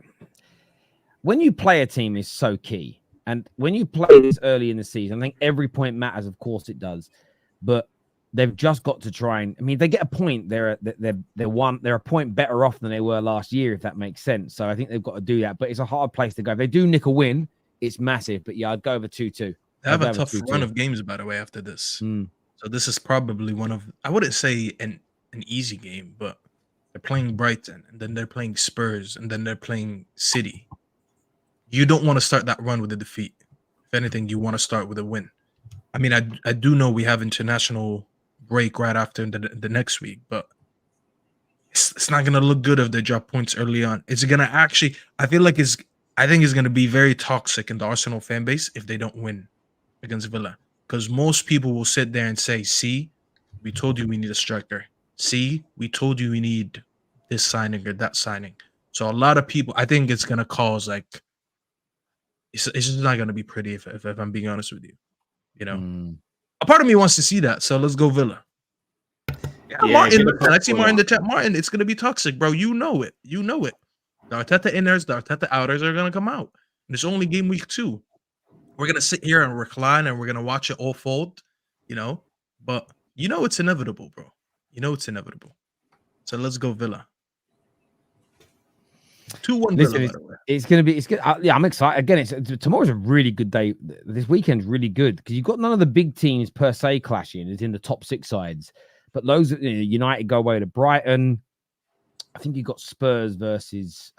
when you play a team is so key. And when you play this early in the season, I think every point matters. Of course it does. But they've just got to try and, they get a point. They're a point better off than they were last year, if that makes sense. So I think they've got to do that. But it's a hard place to go. If they do nick a win, it's massive. But yeah, I'd go over 2-2. They have a tough run of games, by the way, after this. So this is probably one of, I wouldn't say an easy game, but they're playing Brighton, and then they're playing Spurs, and then they're playing City. You don't want to start that run with a defeat. If anything, you want to start with a win. I mean, I do know we have international break right after the next week, but it's not going to look good if they drop points early on. It's going to actually, I think it's going to be very toxic in the Arsenal fan base if they don't win against Villa. Because most people will sit there and say, see, we told you we need a striker. See, we told you we need this signing or that signing. So a lot of people, I think it's going to cause it's just not going to be pretty if I'm being honest with you. A part of me wants to see that. So let's go Villa. Yeah, Martin, I see Martin in the chat. Martin, it's going to be toxic, bro. You know it. The Arteta inners, the Arteta outers are going to come out. And it's only game week 2. We're going to sit here and recline and we're going to watch it all fold, But it's inevitable, bro. It's inevitable. So let's go Villa. 2-1 Villa, by the way. It's going to be... I'm excited. Again, tomorrow's a really good day. This weekend's really good because you've got none of the big teams per se clashing. It's in the top 6 sides. But loads of United go away to Brighton. I think you've got Spurs versus...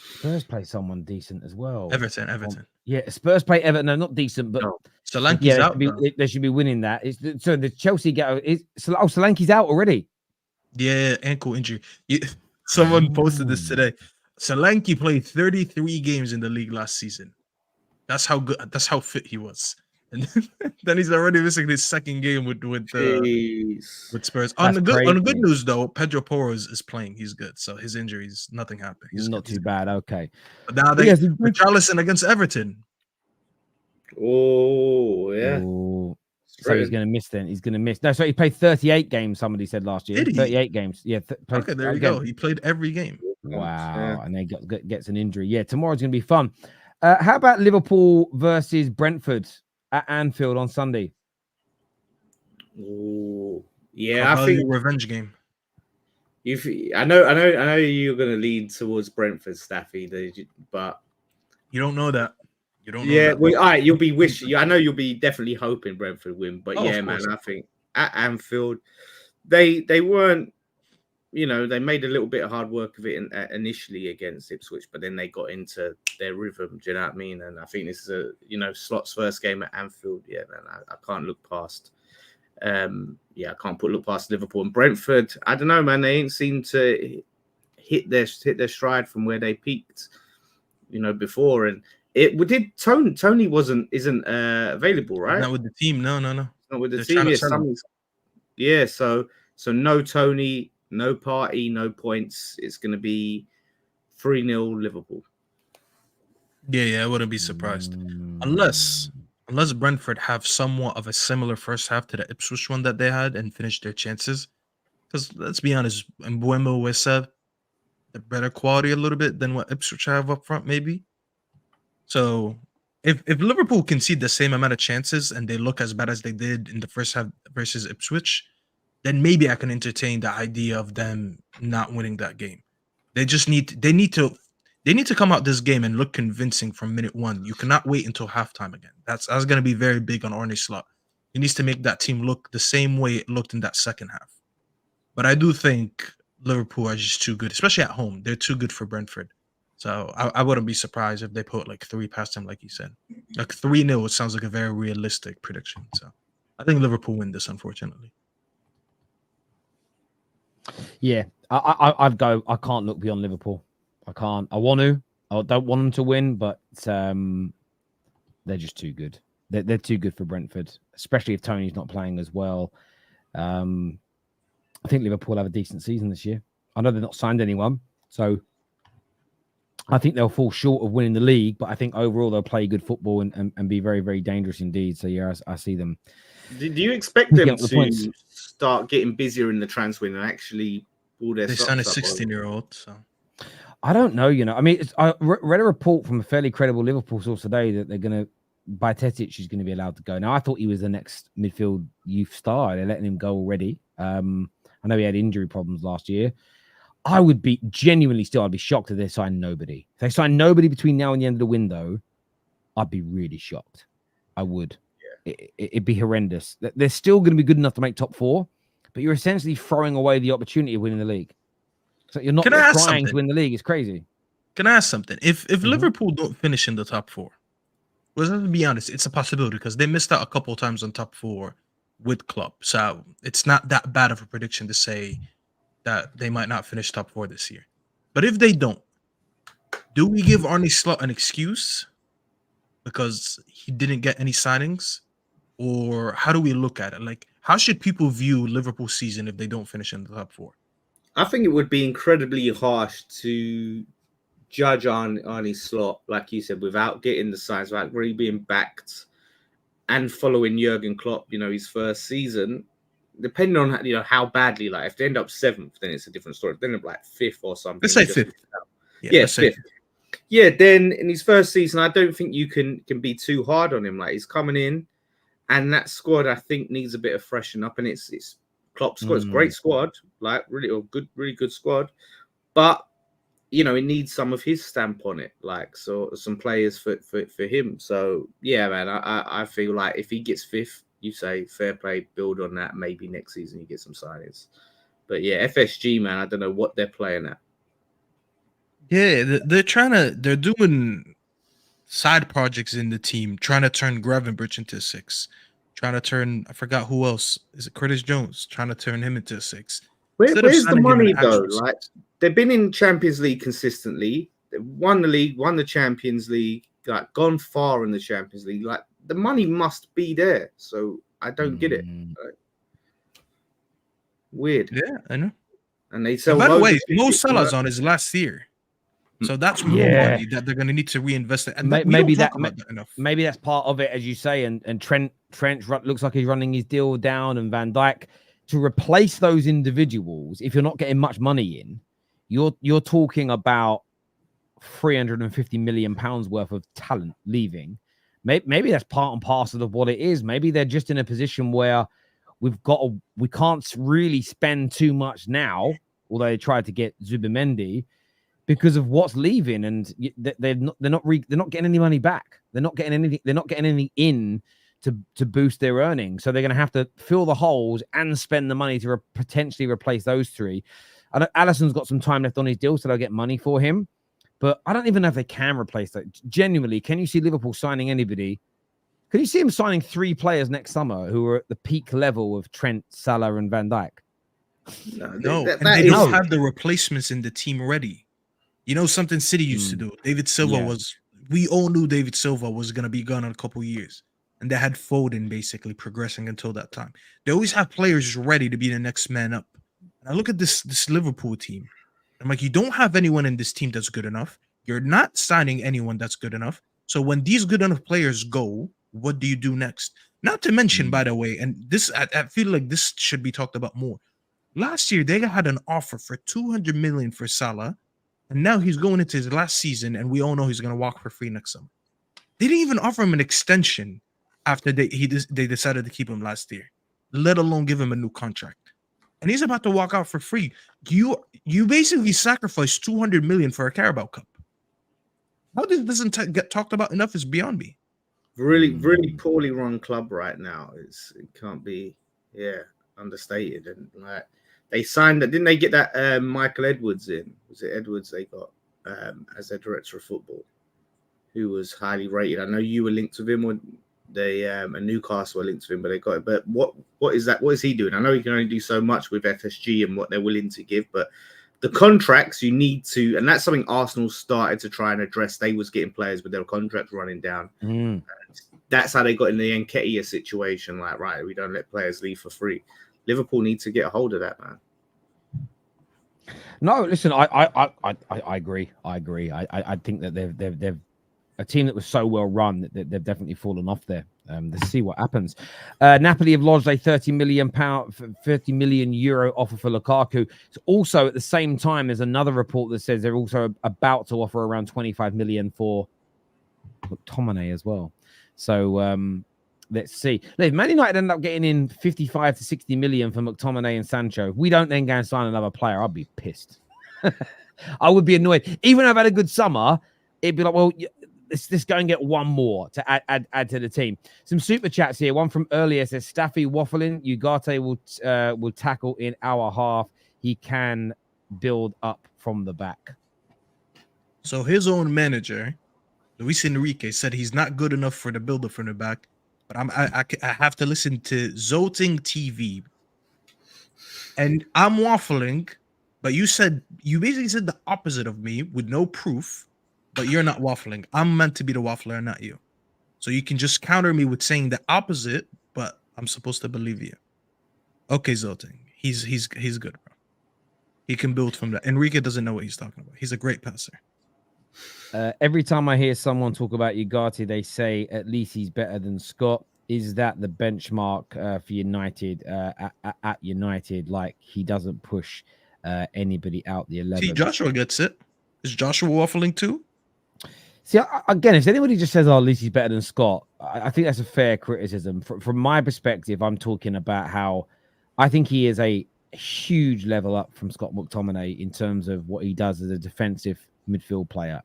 Spurs play someone decent as well. Everton. Yeah, Spurs play Everton. No, not decent, but Solanke's out. They should be winning that. So the Chelsea Solanke's out already. Yeah, ankle injury. Someone posted this today. Solanke played 33 games in the league last season. That's how good. That's how fit he was. And then he's already missing his second game with Spurs. On the good news though, Pedro Porro is playing. He's good. So his injuries, nothing happened. He's not too bad. Okay. But now Richarlison against Everton. Oh, yeah. Oh, so he's Threatened. going to miss then. He's going to miss. No, so he played 38 games, somebody said last year. Did he? 38 games. Yeah. Played, Okay, there you again. go. He played every game. Wow. And then gets an injury. Yeah, tomorrow's going to be fun. How about Liverpool versus Brentford at Anfield on Sunday? Oh, yeah. I think a revenge game. I know you're going to lean towards Brentford, Staffy, but you don't know that. You don't know yeah, that. well, all right, you'll be wishing. I know you'll be definitely hoping Brentford win, but yeah, man, I think at Anfield, they weren't. They made a little bit of hard work of it initially against Ipswich, but then they got into their rhythm. Do you know what I mean? And I think this is Slot's first game at Anfield. Yeah, man, I can't look past. I can't look past Liverpool and Brentford. I don't know, man. They ain't seemed to hit their stride from where they peaked, before. And Tony isn't available, right? Not with the team. No. Not with the team. Yeah, so no Tony, no party, no points. It's going to be 3-0 Liverpool. Yeah, I wouldn't be surprised. Unless Brentford have somewhat of a similar first half to the Ipswich one that they had and finish their chances. Because let's be honest, Mbeumo Wissa, the better quality a little bit than what Ipswich have up front, maybe. So if Liverpool concede the same amount of chances and they look as bad as they did in the first half versus Ipswich, then maybe I can entertain the idea of them not winning that game. They need to come out this game and look convincing from minute one. You cannot wait until halftime again. That's going to be very big on Arne Slot. He needs to make that team look the same way it looked in that second half. But I do think Liverpool are just too good, especially at home. They're too good for Brentford. So I wouldn't be surprised if they put like 3 past them, like you said. Like 3-0 sounds like a very realistic prediction. So I think Liverpool win this, unfortunately. Yeah, I'd go. I can't look beyond Liverpool. I can't. I want to. I don't want them to win, but they're just too good. They're too good for Brentford, especially if Tony's not playing as well. I think Liverpool have a decent season this year. I know they've not signed anyone, so I think they'll fall short of winning the league, but I think overall they'll play good football and be very, very dangerous indeed. So yeah, I see them. Do you expect them to start getting busier in the transfer window and actually pull their socks up? They signed a 16-year-old, so I don't know. I mean, I read a report from a fairly credible Liverpool source today that they're going to Bajcetic is going to be allowed to go. Now, I thought he was the next midfield youth star. They're letting him go already. I know he had injury problems last year. I would be genuinely I'd be shocked if they sign nobody. If they sign nobody between now and the end of the window, I'd be really shocked. I would. Yeah. It'd be horrendous. They're still going to be good enough to make top 4, but you're essentially throwing away the opportunity of winning the league. So you're not trying to win the league. It's crazy. Can I ask something? If Liverpool don't finish in the top 4, well, let's be honest, it's a possibility because they missed out a couple of times on top 4 with Klopp. So it's not that bad of a prediction to say that they might not finish top 4 this year. But if they don't, do we give Arne Slot an excuse because he didn't get any signings? Or how do we look at it? Like, how should people view Liverpool's season if they don't finish in the top 4? I think it would be incredibly harsh to judge Arne Slot, like you said, without getting the signs, without really being backed and following Jurgen Klopp, his first season. Depending on how badly, like if they end up 7th, then it's a different story. If they end up like 5th or something. Let's say 5th. Yeah, 5th. Yeah, then in his first season, I don't think you can be too hard on him. Like he's coming in, and that squad I think needs a bit of freshen up. And it's Klopp's squad. It's a great squad, like really good squad. But it needs some of his stamp on it, like some players for him. So yeah, man, I feel like if he gets 5th. You say fair play, build on that. Maybe next season you get some signings. But yeah, FSG, man, I don't know what they're playing at. Yeah, they're doing side projects in the team, trying to turn Gravenberch into a 6. Trying to turn, I forgot who else. Is it Curtis Jones? Trying to turn him into a 6. Where's the money though? Like they've been in Champions League consistently. They've won the league, won the Champions League, like gone far in the Champions League. Like the money must be there. So I don't get it. Like, weird. Yeah, I know. And they sell. By the way, Mo Salah's on his last year. So that's more money that they're going to need to reinvest in. And maybe that enough. Maybe that's part of it, as you say. And Trent looks like he's running his deal down, and Van Dijk, to replace those individuals. If you're not getting much money in, you're talking about £350 million worth of talent leaving. Maybe that's part and parcel of what it is. Maybe they're just in a position where we can't really spend too much now, although they tried to get Zubimendi, because of what's leaving, and they're not getting any money back. They're not getting anything. They're not getting anything in to boost their earnings. So they're going to have to fill the holes and spend the money to potentially replace those three. I know Alisson's got some time left on his deal, so they'll get money for him. But I don't even know if they can replace that. Genuinely, can you see Liverpool signing anybody? Can you see him signing 3 players next summer who are at the peak level of Trent, Salah, and Van Dijk? No, they don't have the replacements in the team ready. You know, something City used to do. David Silva we all knew David Silva was going to be gone in a couple of years. And they had Foden basically progressing until that time. They always have players ready to be the next man up. And I look at this Liverpool team. I'm like, you don't have anyone in this team that's good enough. You're not signing anyone that's good enough. So when these good enough players go, what do you do next? Not to mention, by the way, and this I feel like this should be talked about more. Last year, they had an offer for $200 million for Salah. And now he's going into his last season, and we all know he's going to walk for free next summer. They didn't even offer him an extension after they decided to keep him last year, let alone give him a new contract. And he's about to walk out for free. You basically sacrificed $200 million for a Carabao Cup. How this doesn't get talked about enough is beyond me. Really, really poorly run club right now. It can't be, understated. And like, they signed that, didn't they get that Michael Edwards in? Was it Edwards they got as their director of football, who was highly rated? I know you were linked with him when they and Newcastle were linked to him, but they got it. But what is that? What is he doing? I know he can only do so much with FSG and what they're willing to give, but the contracts you need to, and that's something Arsenal started to try and address. They was getting players with their contracts running down. That's how they got in the Nketiah situation. Like, right, we don't let players leave for free. Liverpool need to get a hold of that, man. No, listen, I agree. I think that they've a team that was so well run that they've definitely fallen off there. Let's see what happens. Napoli have lodged a €30 million offer for Lukaku. So also at the same time, there's another report that says they're also about to offer around 25 million for McTominay as well. So let's see. If Man United end up getting in 55 to 60 million for McTominay and Sancho, if we don't then go and sign another player, I'd be pissed. I would be annoyed. Even if I've had a good summer, it'd be like, well, let's go and get one more to add to the team. Some super chats here. One from earlier says, Staffy waffling. Ugarte will tackle in our half. He can build up from the back. So his own manager, Luis Enrique, said he's not good enough for the build-up from the back. But I have to listen to Zoting TV. And I'm waffling, but you basically said the opposite of me with no proof, but you're not waffling. I'm meant to be the waffler, not you. So you can just counter me with saying the opposite, but I'm supposed to believe you. Okay, Zoting. He's good, bro. He can build from that. Enrique doesn't know what he's talking about. He's a great passer. Every time I hear someone talk about Ugarte, they say at least he's better than Scott. Is that the benchmark for United at United? Like, he doesn't push anybody out the 11. See, Joshua gets it. Is Joshua waffling too? See, again, if anybody just says, oh, at least he's better than Scott, I think that's a fair criticism. From my perspective, I'm talking about how I think he is a huge level up from Scott McTominay in terms of what he does as a defensive midfield player.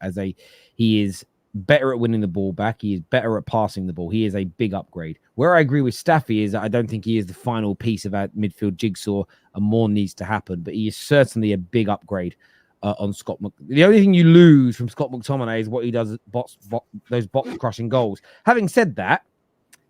He is better at winning the ball back. He is better at passing the ball. He is a big upgrade. Where I agree with Staffy is that I don't think he is the final piece of our midfield jigsaw, and more needs to happen. But he is certainly a big upgrade on Scott. The only thing you lose from Scott McTominay is what he does, those box crushing goals. Having said that,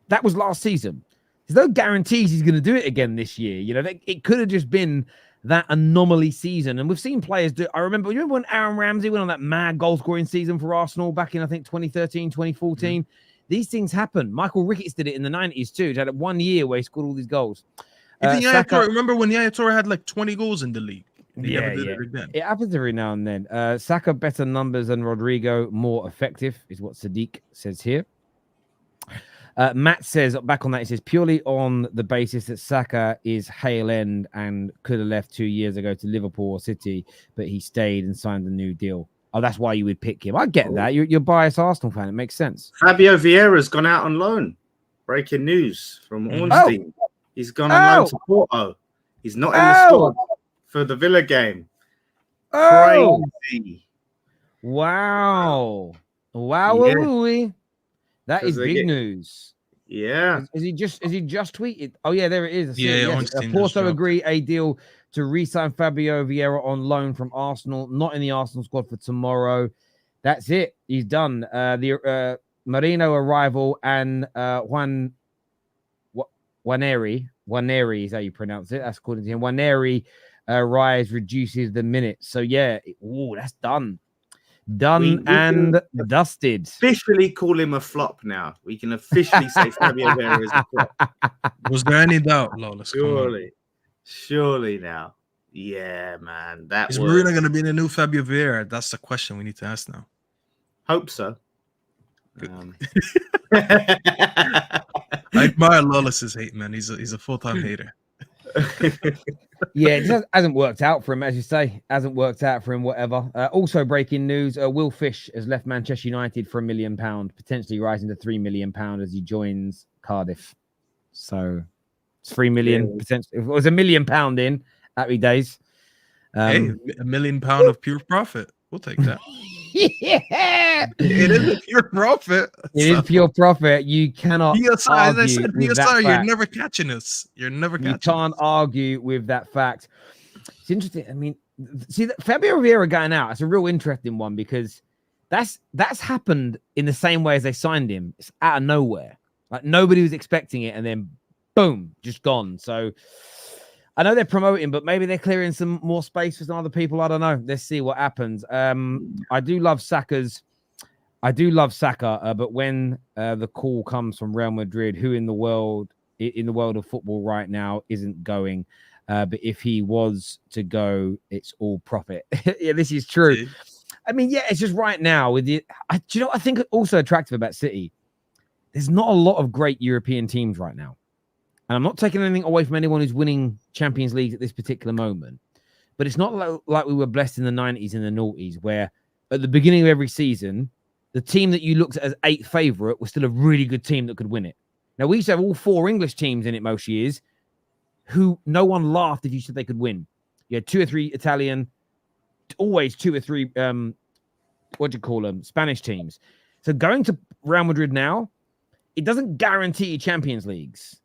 that was last season. There's no guarantees he's going to do it again this year. You know, it could have just been that anomaly season. And we've seen players do. You remember when Aaron Ramsey went on that mad goal scoring season for Arsenal back in, I think, 2013, 2014. Mm-hmm. These things happen. Michael Ricketts did it in the 90s too. He had 1 year where he scored all these goals. Even Yaya Toure, remember when Yaya Toure had like 20 goals in the league? He never did it again. It happens every now and then. Saka better numbers than Rodrygo, more effective, is what Sadiq says here. Matt says, back on that, he says, purely on the basis that Saka is Hale End and could have left 2 years ago to Liverpool or City, but he stayed and signed a new deal. Oh, that's why you would pick him. I get that. You're a biased Arsenal fan. It makes sense. Fábio Vieira's gone out on loan. Breaking news from Ornstein. He's gone on loan to Porto. He's not in the squad for the Villa game. Crazy. Wow. That is big news. Yeah. Is he just tweeted? Oh, yeah, there it is. Porto agree a deal to re-sign Fábio Vieira on loan from Arsenal, not in the Arsenal squad for tomorrow. That's it. He's done. The Marino arrival and Juaneri is how you pronounce it. That's according to him. Juaneri rise reduces the minutes. So yeah, that's done. We and dusted. Officially call him a flop now. We can officially say Fábio Vieira is a flop. Was there any doubt, Lawless? Surely now. Yeah, man. Is Marino going to be the new Fábio Vieira? That's the question we need to ask now. Hope so. I admire Lawless's hate, man. He's a full-time hater. Yeah, it just hasn't worked out for him, as you say. Hasn't worked out for him, whatever. Also, breaking news, Will Fish has left Manchester United for £1 million, potentially rising to £3 million as he joins Cardiff. So it's 3 million, potentially. If it was £1 million in, happy days. Hey, £1 million of pure profit. We'll take that. Yeah, it is a pure profit. It is pure profit. You cannot argue as I said, with that fact. You're never catching us. You're never catching us. You can't argue with that fact. It's interesting. I mean, see, Fábio Vieira going out, it's a real interesting one because that's happened in the same way as they signed him. It's out of nowhere. Like nobody was expecting it, and then boom, just gone. So I know they're promoting, but maybe they're clearing some more space for some other people. I don't know. Let's see what happens. I do love Saka, but when the call comes from Real Madrid, who in the world of football right now isn't going? But if he was to go, it's all profit. Yeah, this is true. I mean, yeah, it's just right now with the. Do you know what I think also attractive about City? There's not a lot of great European teams right now. And I'm not taking anything away from anyone who's winning Champions League at this particular moment. But it's not like we were blessed in the 90s and the noughties, where at the beginning of every season, the team that you looked at as 8th favourite was still a really good team that could win it. Now, we used to have all 4 English teams in it most years who no one laughed if you said they could win. You had 2 or 3 Italian, always 2 or 3, Spanish teams. So going to Real Madrid now, it doesn't guarantee you Champions Leagues.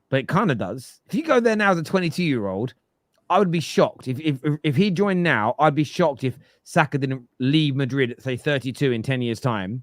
But it kind of does. If you go there now as a 22-year-old, I would be shocked. If he joined now, I'd be shocked if Saka didn't leave Madrid at, say, 32 in 10 years' time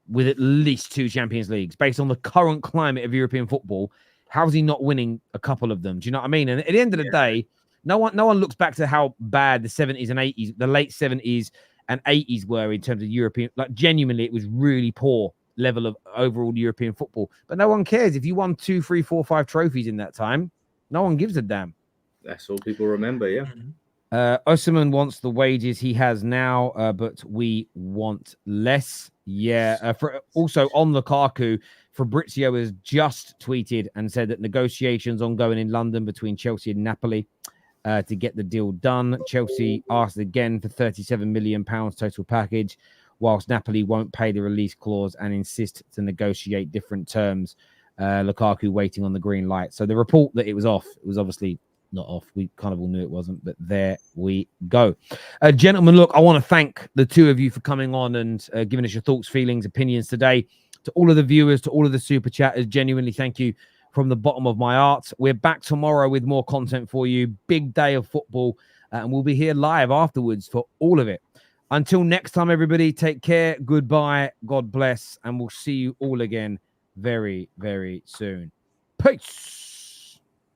with at least 2 Champions Leagues. Based on the current climate of European football, how is he not winning a couple of them? Do you know what I mean? And at the end of the day, no one looks back to how bad the 70s and 80s, the late 70s and 80s were in terms of European. Like, genuinely, it was really poor level of overall European football, but no one cares if you won 2, 3, 4, 5 trophies in that time. No one gives a damn. That's all people remember. Yeah. Osimhen wants the wages he has now, but we want less. Yeah. Also on Lukaku, Fabrizio has just tweeted and said that negotiations ongoing in London between Chelsea and Napoli to get the deal done. Chelsea asked again for £37 million total package, whilst Napoli won't pay the release clause and insist to negotiate different terms. Lukaku waiting on the green light. So the report that it was off, it was obviously not off. We kind of all knew it wasn't, but there we go. Gentlemen, look, I want to thank the 2 of you for coming on and giving us your thoughts, feelings, opinions today. To all of the viewers, to all of the super chatters, genuinely thank you from the bottom of my heart. We're back tomorrow with more content for you. Big day of football, and we'll be here live afterwards for all of it. Until next time, everybody, take care. Goodbye. God bless. And we'll see you all again very, very soon. Peace.